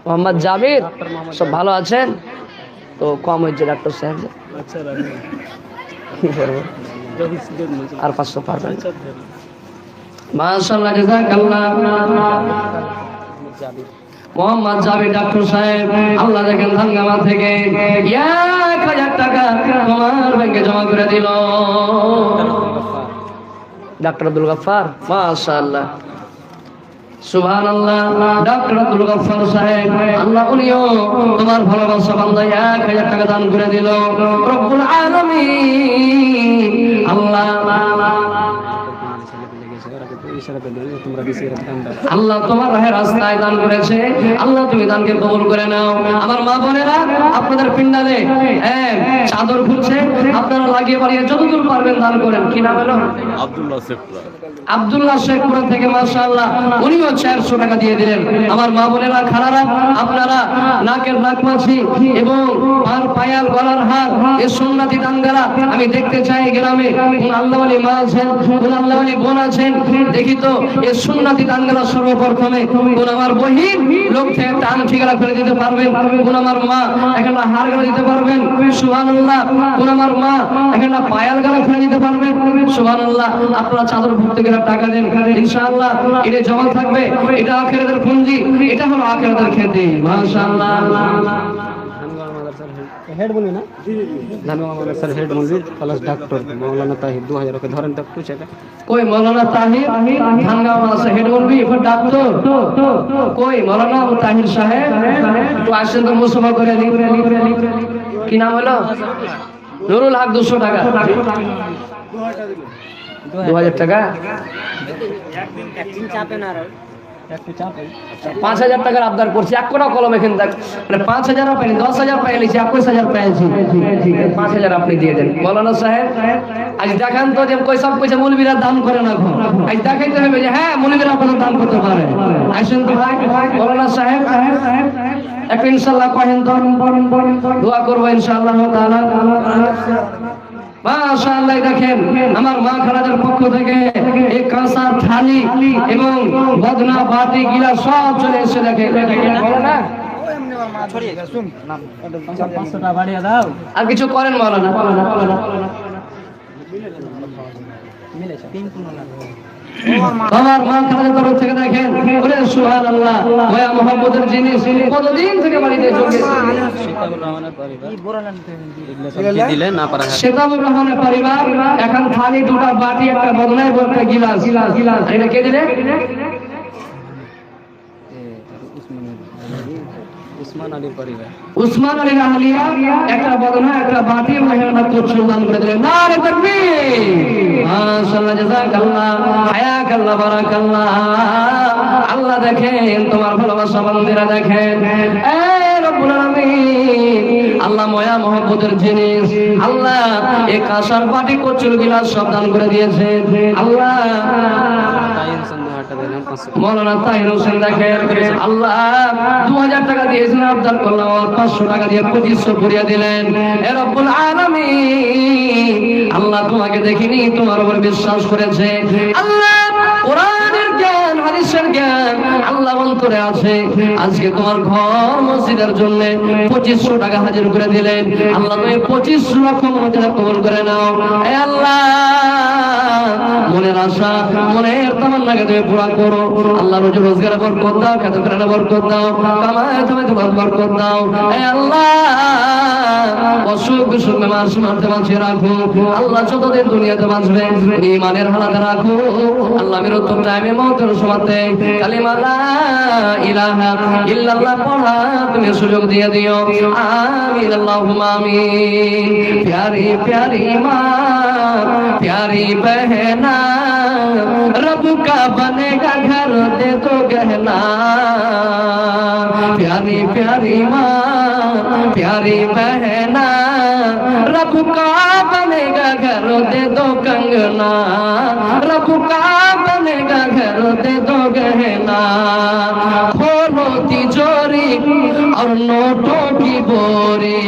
মোহাম্মদ জাবির। সব ভালো আছেন তো? কম হয়েছে ডাক্তার সাহেব, কি করবো আর 500 পারবেন। মাশাআল্লাহ জাযাকাল্লাহ। মোহাম্মদ জাবির ডাক্তার সাহেব, আল্লাহ দেখেন ধানগামা থেকে 1000 টাকা তোমার ব্যাংকে জমা করে দিল। ডাক্তার আব্দুল গফফার, মাশাআল্লাহ। সুবহানাল্লাহ। ডক্টর আব্দুল গফফার সাহেব, আল্লাহ উনিও তোমার ভালোবাসা বান্দা 1000 টাকা দান করে দিল। রব্বুল আলামিন আল্লাহ আল্লাহ তোমার রাহের রাস্তায় দান করেছে, আল্লাহ তুমি দানকে কবুল করে নাও। আমার মা বোনেরা, আপনাদের পিন্ডালে চাদর ঘুরছে, আপনারা লাগিয়ে বাড়িয়ে যতদূর পারবেন দান করেন। কি নাম হলো? আব্দুল্লাহ শেখপুরা থেকে মাশাআল্লাহ, উনিও 400 টাকা দিয়ে দিলেন। আমার মা বোনেরা, খারারা, আপনারা নাকের নাকমাছি এবং আর পায়াল গলার হার, এই সুন্নতি দানগারা আমি দেখতে চাই গ্রামে কোন আল্লাহওয়ালি মা আছেন, কোন আল্লাহওয়ালি বোন আছেন, দেখি তো এই সুন্নতি দানগারা সর্বপ্রথমে কোন আমার বহিন লোক থেকে একটা আংটি গলা করে দিতে পারবেন, কোন আমার মা একটা হার গলা দিতে পারবেন, সুবহানাল্লাহ, কোন আমার মা একটা পায়াল গলা করে দিতে পারবেন, সুবহানাল্লাহ। আপনারা চাদর ভর্তি করে টাকা দেন, ইনশাআল্লাহ এটা জমা থাকবে, এটা আখিরাতের পুঁজি, এটা হলো আখিরাতের খেতে, মাশাআল্লাহ। হেড বলি না, ধানগাঁও মাদ্রাসার হেড মন্দির প্লাস ডক্টর মৌলানা তাহির 2000 ওকে ধরেন তো একটু সেটা। কই মৌলানা তাহির ধানগাঁও মাদ্রাসা হেড বলবি এবার ডাক্তার কই মৌলানা তাহির সাহেব একটু আসেন তো মুসলমান করে দিন। কি নাম হলো? নুরুল হক 200 টাকা, 2000 টাকা, একদিন চাপেন আর একটু চাপেন। 5000 টাকার আবদার করছি, এক কোটা কলম এখানে দেখ, মানে 5000 পাইনি, 10000 পাইছি, 21000 পাইছি, 5000 আপনি দিয়ে দেন। মৌলানা সাহেব আজ দেখান তো যে কই সব কইছে মৌলবীরা দান করে না, আজ দেখাইতে হবে যে হ্যাঁ মৌলবীরা আপনারা দান করতে পারে। আসেন তো ভাই মৌলানা সাহেব একটু ইনশাআল্লাহ কহেন তো, দোয়া করবো ইনশাআল্লাহ তাআলা। মাশাআল্লাহ, দেখেন আমার মা খালাদের পক্ষ থেকে এই কাঁসার থালি এবং বদনা বাটি গিলা সব চলে এসে দেখে বলে না 500 টাকা বাড়িয়ে দাও। আর কিছু করেন মৌলানা? আমার মা খালাদের তরফ থেকে দেখেন, বলে সুবহানাল্লাহ, ওয়া মুহাম্মদের জিনিস কতদিন থেকে বাড়িতে চলে শেতাবুর রহমানের পরিবার এখন থালি, দুটা বাটি, একটা বদনায় একটা গিলাস, এটা কে দিলে? উসমান আলী রাহলিয়া একটা বদনা, একটা বাটি এবং একটা কচুর দান করে দিলেন। নারে তাকবীর, মাশাআল্লাহ, জাযাকাল্লাহ, হায়াকাল্লাহ, বারাকাল্লাহ। আল্লাহ দেখেন তোমার ভালোবাসা বান্দিরা দেখেন, এ রব্বুল আলামিন আল্লাহ ময়া মহব্বতের জিনিস, আল্লাহ এই কাঁসার বাটি কচুর গিলাস সব দান করে দিয়েছে। আল্লাহ মৌলানা তাহির হোসেন দেখেন, আল্লাহ 2000 টাকা দিয়েছেন, আবদার করলাম 500 টাকা দিয়ে 2500 করিয়া দিলেন। এ রব্বুল আলামিন আল্লাহ তোমাকে দেখিনি, তোমার উপর বিশ্বাস করেছে। আল্লাহ কোরআনের জ্ঞান, হাদিসের জ্ঞান আল্লাহ অন্তরে আছে। আজকে তোমার ঘর মসজিদের জন্য 2500 টাকা হাজির করে দিলেন। আল্লাহ তুমি 25 লক্ষ মর্যাদা কবুল করে নাও। এ আল্লাহ মনের আশা, মনের তামান্নাকে তুমি পুরা করো। আল্লাহ রুজি রোজগারে বরকত দাও, খেতে প্রাণে বরকত দাও, কামায় তুমি তোমার বরকত দাও। এ আল্লাহ অসুখ বিসুখ বেমার সীমান্তে বাঁচিয়ে রাখো। আল্লাহ যতদিন দুনিয়াতে বাঁচবে ঈমানের হালাতে রাখো। আল্লাহ মৃত্যুর টাইমে মওতের সময়তে কালিমা লা ইলাহা ইল্লাল্লাহ পড়া তুমি সুযোগ দিয়ে দিও। আমিন, আল্লাহুম্মা আমিন। প্যারি প্যারি মা, प्यारी बहना, रब का बनेगा घर दे दो गहना। प्यारी प्यारी माँ, प्यारी बहना, रब का बनेगा घर दे दो कंगना। रब का बनेगा घर दे दो गहना। खोलो तिजोरी और नोटों की बोरी,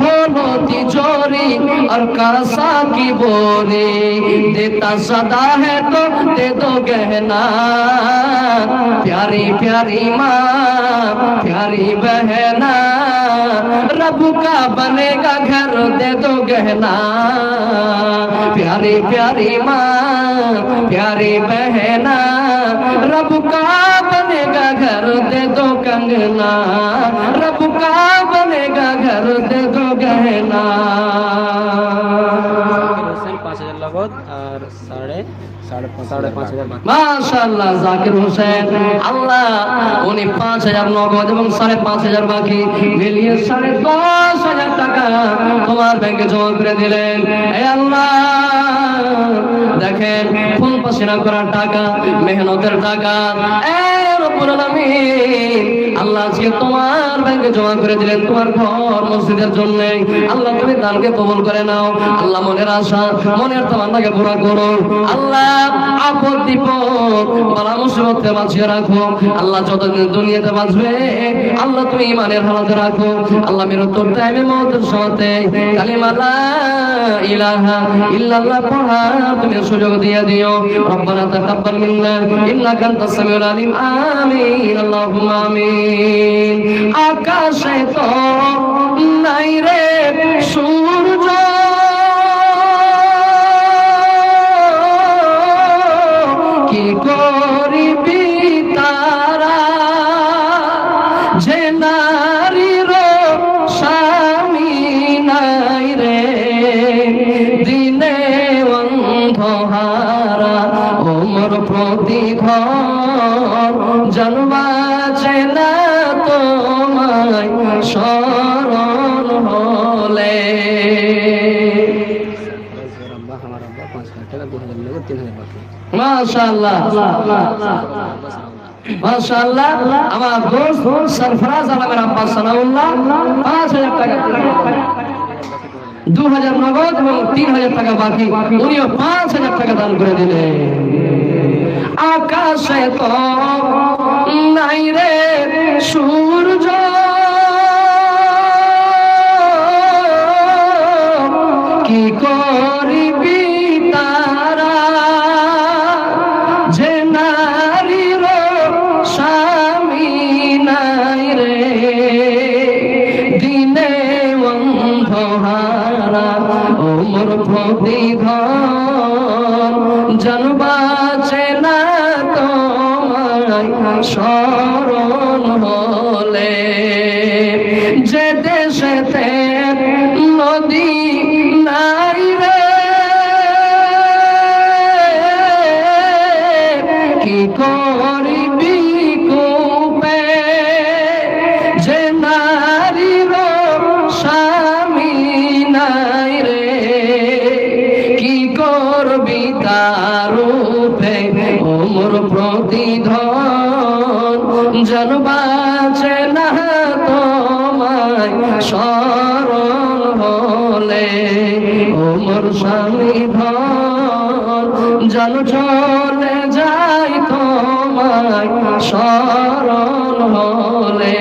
खोलो तिजोरी और कासा की बोरी, देता सदा है तो दे दो गहना। प्यारी प्यारी माँ, प्यारी बहना, रब का बनेगा घर दे दो गहना। प्यारी प्यारी माँ, प्यारी बहना, रब का बनेगा घर दे दो कंगना। रब का बनेगा घर दे दो गहना। 5000 लागत আর 5.5 5,500 বাকি। মাশাআল্লাহ জাকির হোসেন আল্লাহ উনি 5,000 নগদ এবং 5,500 বাকি মিলিয়ে 10,500 টাকা তোমার ব্যাংকে জমা করে দিলেন। হে আল্লাহ দেখেন ফুল পাসিনা করার টাকা, মেহনতের টাকা, এ রব্বুল আলামিন আল্লাহ আজকে তোমার ব্যাংকে জমা করে দিলেন তোমার ঘর মসজিদের জন্য। আল্লাহ তুমি দানকে কবুল করে নাও। আল্লাহ মনের আশা মনের তামান্নাকে পুরা করো। আল্লাহ আপদ বিপদ বালা মুসিবত থেকে বাঁচিয়ে রাখো। আল্লাহ যতদিন দুনিয়াতে বাঁচবে আল্লাহ তুমি ইমানের হালাতে রাখো। আল্লাহ মৃত্যুর টাইমে মওতের সাথে কালিমা লা ইলাহা ইল্লাল্লাহ পড়া তুমি সুযোগ দিয়ে দিও। রব্বানা তাকাব্বাল মিন্না ইন্নাকা আনতাস সামিউল আলিম। আমিন আল্লাহুম্মা আমিন। আকাশে তো নাই রে সূর্য, কি করিবি তারা, যে নারীর স্বামী নাই রে, দিনে অন্ধহারা ওমর প্রতি ঘর, জন্মাছে না তোমায় শরণ হলে। আমার আব্বা 5,000 টাকা, 2,000 নগদ, 3,000 বাকি। মাশাআল্লাহ মাশাআল্লাহ আমার দোস্ত সরফরাজ আলমের আব্বা সানাউল্লাহ 5,000 টাকা, 2,000 নগদ এবং 3,000 টাকা বাকি। উনিও 5,000 টাকা দান করে দিলেন। আকাশে তো নাই রে সূর্য, কি করিবি তারা, যে নারীর স্বামী নাই রে, দিনে অন্ধহারা ওমর প্রতি ঘর, জন্মাছে না তোমায় শরণ হলে। যে দেশেতে নদী নাই রে, কি করিবি কূপে, যে নারীর স্বামী নাই রে, কি করবি তার রূপে ওমর প্রতিধন, জন্মাছে না তোমায় শরণ হলে। ওমর স্বামী ধন জান চলে যাই তোমায় শরণ হলে।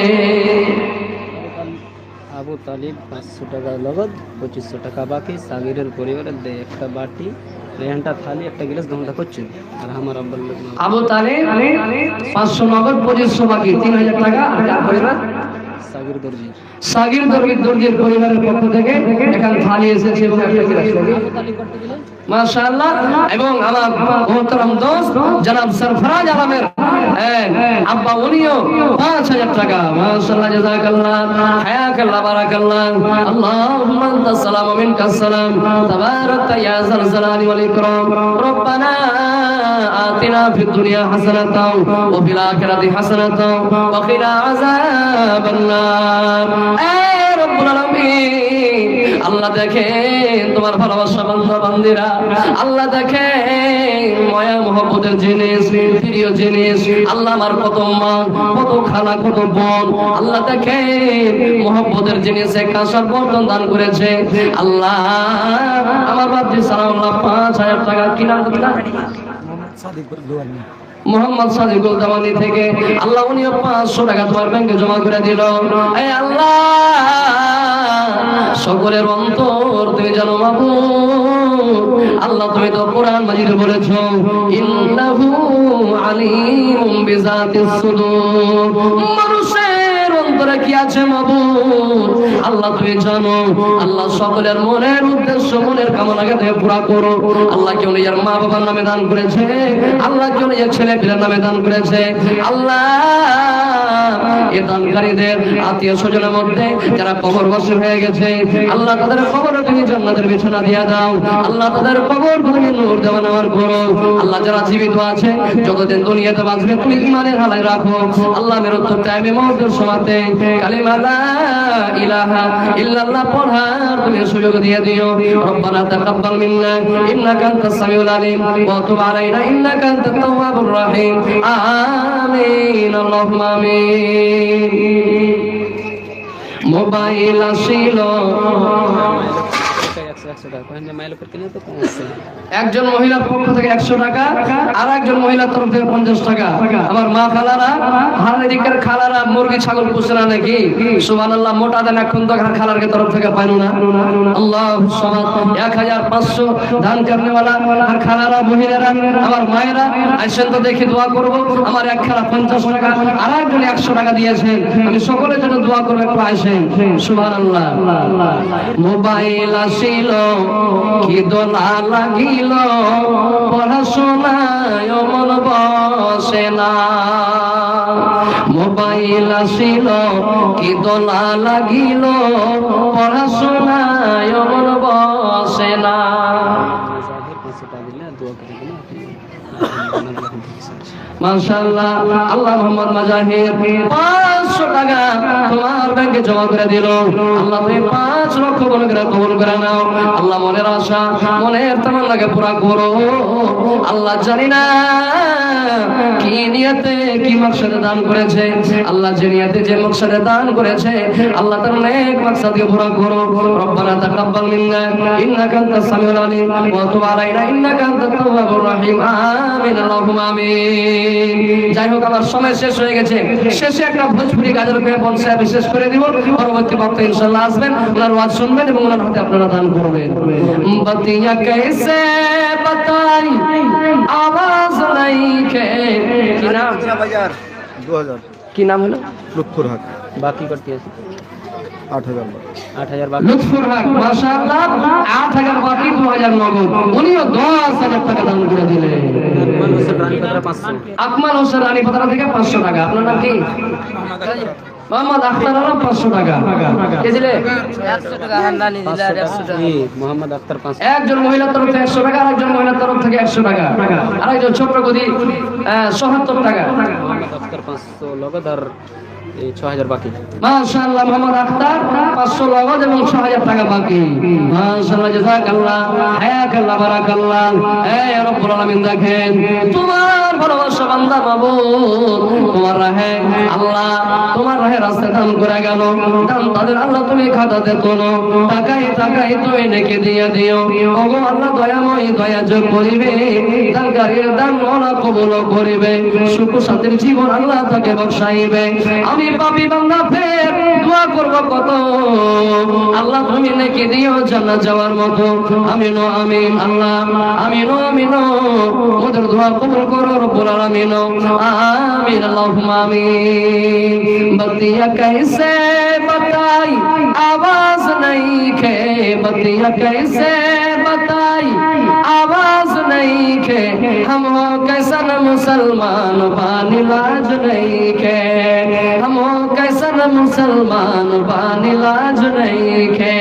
আবু তালিব 500 টাকা নগদ, 2500 টাকা বাকি। সাগিরের পরিবারের দেয় একটা বাটি, রেহানটা থালি, একটা গ্লাস, দমটা করছে। আর আমার আব্বার লোক আবু তালিব 500 নগদ, 2500 বাকি, 3,000 টাকা। পরিবার সাগির দর্জি, সাগির দর্জির পরিবারের পক্ষ থেকে এখানে থালি এসেছে এবং একটা গ্লাস। মাশাআল্লাহ। এবং আমার মোহতারাম দোস্ত জনাব সরফরাজ আলমের আব্বা উনিও 5,000 টাকা। মাশাআল্লাহ, জাযাকাল্লাহ, হায়াকাল্লাহ, বারাকাল্লাহ। আল্লাহুম্মা আনতাস সালাম ওয়া মিনকাস সালাম, তাবারাকতা ইয়া যাল জালালি ওয়াল ইকরাম। রব্বানা আতিনা ফিদ দুনিয়া হাসানাতাও ওয়া ফিল আখিরাতি হাসানাতাও ওয়া কিনা আযাবান নার। এ রব্বুল আলামিন আল্লাহ দেখেন তোমার ভালোবাসা বান্দা বান্দিরা, আল্লাহ দেখেন মায়া মহব্বতের জিনিস, প্রিয় জিনিস। আল্লাহ আমার কত মা, কত খালা, কত বোন, আল্লাহ দেখেন মহব্বতের জিনিসে কাঁসার বর্তন দান করেছে। আল্লাহ আমার বাপজি সালাউল্লাহ 5,000 টাকা কিনা মোহাম্মদ সাদিকুল জামানি থেকে আল্লাহ উনিও 500 টাকা তোমার ব্যাংকে জমা করে দিল। এই আল্লাহ সকলের অন্তর তুমি জানো মাবুদ। আল্লাহ তুমি তো কোরআন মাজিদে বলেছো ইন্নাহু আলিমুম বিযাতিস সুদূর। মানুষের অন্তরে কি আছে মাবুদ? আল্লাহ তুমি জানো। আল্লাহ সকলের মনের উদ্দেশ্য, মনের কামনাকে তুমি পুরা করো। আল্লাহ কেউ নিজের মা বাবার নামে দান করেছে, আল্লাহ কেউ নিজের ছেলে পিলের নামে দান করেছে। আল্লাহ এ দানকারীদের আত্মীয় স্বজনের মধ্যে যারা কবরবাসী হয়ে গেছে, আল্লাহ তাদের কবরে তুমি জান্নাতের বিছানা দিয়ে দাও। আল্লাহ তাদের কবর তুমি নূর দেওয়া নেওয়ার করো। আল্লাহ যারা জীবিত আছে, যতদিন দুনিয়াতে বাঁচবে তুমি ঈমানের হালায় রাখো। আল্লাহ মৃত্যুর টাইমে মওতের সময়তে কালিমা লা ইলাহা ইল্লাল্লাহ পড়ার তুমি সুযোগ দিয়ে দিও। রব্বানা তাকাব্বাল মিন্না ইন্নাকা আনতাস সামিউল আলিম ওয়া তুব আলাইনা ইন্নাকা আনতাত তাওয়াবুর রহিম। আমিন আল্লাহুম্মা আমিন। মোবাইল আসিল, 100 টাকা কয়েন মাইল উপর কিনে তো কম আছে। একজন মহিলার পক্ষ থেকে 100 টাকা, আর একজন মহিলার তরফ থেকে 50 টাকা। আমার মা খালারা, হারাদিকের খালারা মুরগি ছাগল পুষে না নাকি? সুবহানাল্লাহ, মোটা দেন এখন তো খালার তরফ থেকে পাইনো না। আল্লাহু সামাদ। 1500 দান করনে वाला আর খালারা, মহিলারা, আমার মায়েরা আইসেন তো দেখি দোয়া করব। আমার এক খালা 50 টাকা, আর একজন 100 টাকা দিয়েছেন। আমি সকলের জন্য দোয়া করব, একটু আইসেন। সুবহানাল্লাহ। মোবাইল আসিল, কি দোলা লাগিল, পড়াশোনায় মন বসে না। মোবাইল আসিল, কি দোলা লাগিল, পড়াশোনায় মন বসে না। মাশাআল্লাহ, আল্লাহ মোহাম্মদ মাজাহির 500 টাকা তোমার ব্যাংকে জমা করে দিল। আল্লাহ তুমি 5 লক্ষ করে কবুল করে নাও। আল্লাহ মনের আশা, মনের তামান্নাকে পুরা করো। আল্লাহ জানি না কি নিয়তে, কি মাকসাদে দান করেছে। আল্লাহ যে নিয়তে, যে মাকসাদে দান করেছে, আল্লাহ তার নেক মাকসাদকে পুরা করো। রব্বানা তাকাব্বাল মিন্না ইন্নাকা আনতাস সামিউল আলিম ওয়া তুব আলাইনা ইন্নাকা আনতাত তাওয়াবুর রহিম। আমিন আল্লাহুম্মা আমিন। যাই হোক, আমার সময় শেষ হয়ে গেছে। শেষে একটা ভোজপুরি গাজর পেয়ে বলছে বিশেষ করে দিব। পরবর্তী বক্তা ইনশাআল্লাহ আসবেন, ওনার ওয়াজ শুনবেন এবং ওনার হাতে আপনারা দান করবেন। বতিয়া कैसे बताई आवाज नहीं के। কি নাম? বাজার 2000 কি নাম হলো? লুৎফুর হক। বাকি করতে আছে 8000 8000 বাকি। লুৎফুর হক, মাশাআল্লাহ, 8000 বাকি, 2000 নগদ। উনিও 10000 টাকা দান করে দিলেন। আকমাল হোসেন রানীপাড়া থেকে 500 টাকা। আপনার নাম কি? মোহাম্মদ আখতার আলম 500 টাকা। কে দিলে? 100 টাকা হান্দানি দিলে আর 100 টাকা। মোহাম্মদ আক্তার 500। একজন মহিলার তরফ থেকে 100 টাকা, আরেকজন মহিলার তরফ থেকে 100 টাকা, আরেকজন ছোট্ট গদি 74 টাকা। মোহাম্মদ আক্তার 500 লগত আর 6000 বাকি। মাশাআল্লাহ, মোহাম্মদ আখতার 500 নগদ এবং 6000 টাকা বাকি। মাশাআল্লাহ, জাযাকাল্লাহ, হায়াকাল্লাহ, বারাকাল্লাহ। হে রব্বুল আলামিন, দেখেন তোমার ভালোবাসা বান্দা মাবুদ তোমার রাহে, আল্লাহ তোমার রাহে রাস্তা দান করে গেল। দান তাদের আল্লাহ তুমি খাতাতে তোলো, টাকায় তুমি নেকি দিয়ে দিও। ওগো আল্লাহ দয়াময়, দয়া যোগ করিবে, দানকারীর দান মোরা কবুল করিবে, সুখ শান্তির জীবন আল্লাহ তাকে বসাইবে। আমি পাপী বান্দা ফের দোয়া করব কত, আল্লাহ তুমি নেকি দিও জান্নাত যাওয়ার মতো। আমিন আমিন। আল্লাহ আমিন আমিন। ওদের দোয়া কবুল করো রব্বুল আলামিন। আমিন আল্লাহুম্মা আমিন। বতিয়া कैसे बताई आवाज नहीं खे, बतिया कैसे बताई आवाज नहीं खे, हम हो कैसन मुसलमान बानी लाज नहीं खे, हम हो कैसन मुसलमान बानी लाज नहीं खे।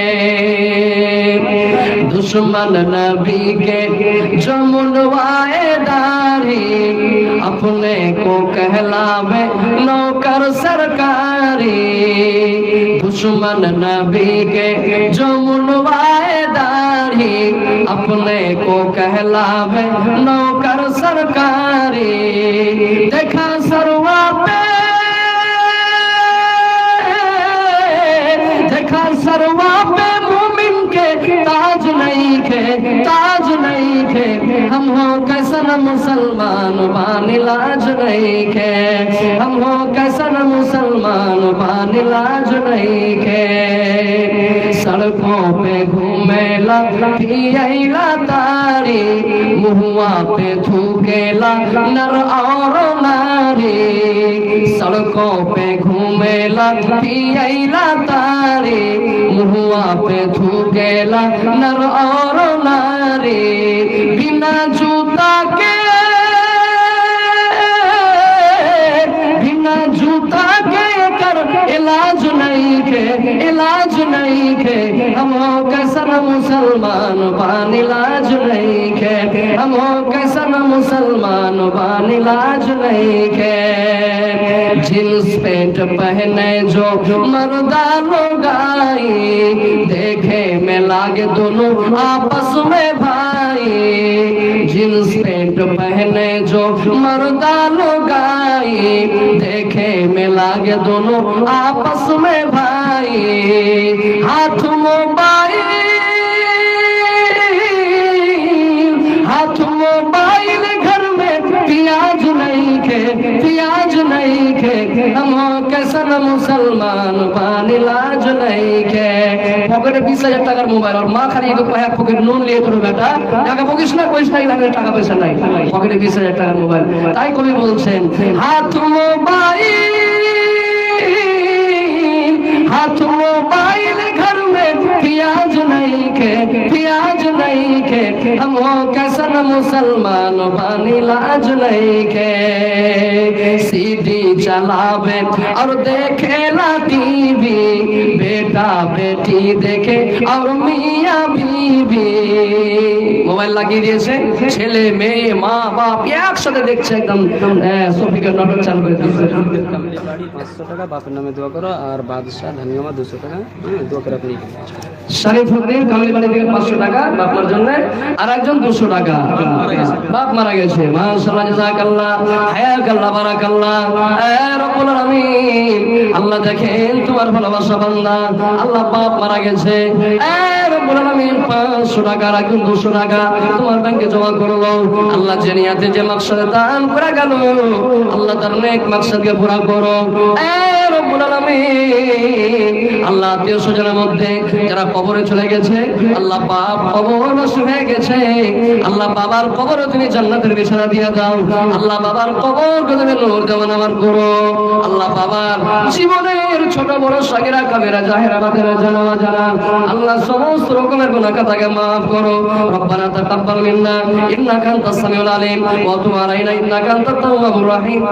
दुश्मन नबी के जो मुंडवाए दाढ़ी, अपने को कहलावे नौकर सरकारी। दुश्मन नबी के जो मुंडवाए दाढ़ी, अपने को कहलावे नौकर सरकारी। देखा सरवा पे, देखा सरवा पे मोमिन के ताज नहीं खे, ताज नहीं खे, हम हो कैसन मुसलमान बानी लाज नहीं खे, हम हो कैसन मुसलमान बानी लाज नहीं खे। सड़कों पे घूमेला पियला तारी मुहुआ पे थूकेला नर और नारी सड़कों पे घूमेला पियला तारी मुहुआ पे थूकेला नर और नारी बिना जूता के कर इलाज नहीं के हम कैसन मुसलमान बान इलाज नहीं के हम कैसन मुसलमान बान इलाज नहीं के जींस पैंट पहने जो मर्दा लोग आई देखे में लागे दोनों आपस में भाई जींस पैंट पहने जो मर्दा लोग आई देखे में लागे दोनों आपस में भाई हाथ मोबाइल घर में प्याज नहीं के हम कैसन मुसलमान बान इलाज नहीं के पकेटे 20,000 টাকার মোবাইল আর মা খালি একটু পকেট নুন নিয়ে তোর বেটা টাকা পকিস না কইস নাই লাগে টাকা পয়সা নাই পকেটে 20,000 টাকার মোবাইল তাই কবি বলছেন হাত मोबाइल घर में प्याज नहीं के हम कैसन मुसलमान बान इलाज नहीं के सीडी चलावे और देखेला टीवी बेटा बेटी देखे और मियाँ बीवी মোবাইল লাগিয়ে দিয়েছে ছেলে মেয়ে মা বাপ একসাথে দেখছে একদম সফিকের নাটক চালু করে দিয়েছে কামলি বাড়ি 500 টাকা বাপের নামে দোয়া করো আর বাদশা ধানিয়ামা 200 টাকা দোয়া করে আপনি শরীফউদ্দিন কামলি বাড়ি থেকে 500 টাকা বাপমার জন্য আর একজন 200 টাকা বাপ মারা গেছে মাশাআল্লাহ জাযাকাল্লাহ হায়াকাল্লাহ বারাকাল্লাহ এ রব্বুল আলামিন আল্লাহ দেখেন তোমার ভালোবাসা বান্দা আল্লাহ বাপ মারা গেছে এ রব্বুল আলামিন 500 টাকা আর একজন 200 টাকা তোমার ব্যাংকে জমা করলো আল্লাহ জানিয়াতে যে মাকসাদে দান করে গেল আল্লাহ তার নেক মাকসাদকে পুরা করো এ রব্বুল আলামিন আল্লাহ আত্মীয় স্বজনের মধ্যে যারা কবরে চলে গেছে আল্লাহ বাপ কবরবাসী হয়ে গেছে আল্লাহ বাবার কবরে তুমি জান্নাতের বিছানা দিয়ে দাও আল্লাহ বাবার কবরকে তুমি নূর দেওয়ান আমার করো আল্লাহ বাবার জীবনের ছোট বড় সাগিরা কাবেরা জাহেরা বাতেরা জানা জানা আল্লাহ সমস্ত রকমের গুনাহ খাতাকে maaf করো রব্বানা তাকাব্বাল মিন্না ইন্নাকা আনতাস সামিউল আলিম ওয়া তুব আলাইনা ইন্নাকা আনতাত তাওয়াবুর রহিম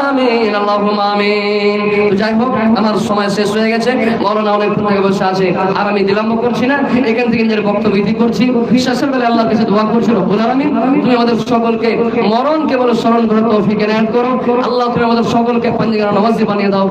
আমিন আল্লাহুম্মা আমিন তো যাই হোক আমার সময় শেষ হয়ে গেছে মাওলানা অনেকক্ষণ থেকে বসে আছে আর আমি বিলম্ব করছি না এখান থেকে নিজের বক্তব্য ইতি করছি শেষের বেলায় আল্লাহর কাছে দোয়া করছি রব্বুল আলামিন তুমি আমাদের সকলকে মরণ কেবল স্মরণ করে তৌফিক এনায়েত করো আল্লাহ তুমি আমাদের সকলকে পাঞ্জিগার নামাজি বানিয়ে দাও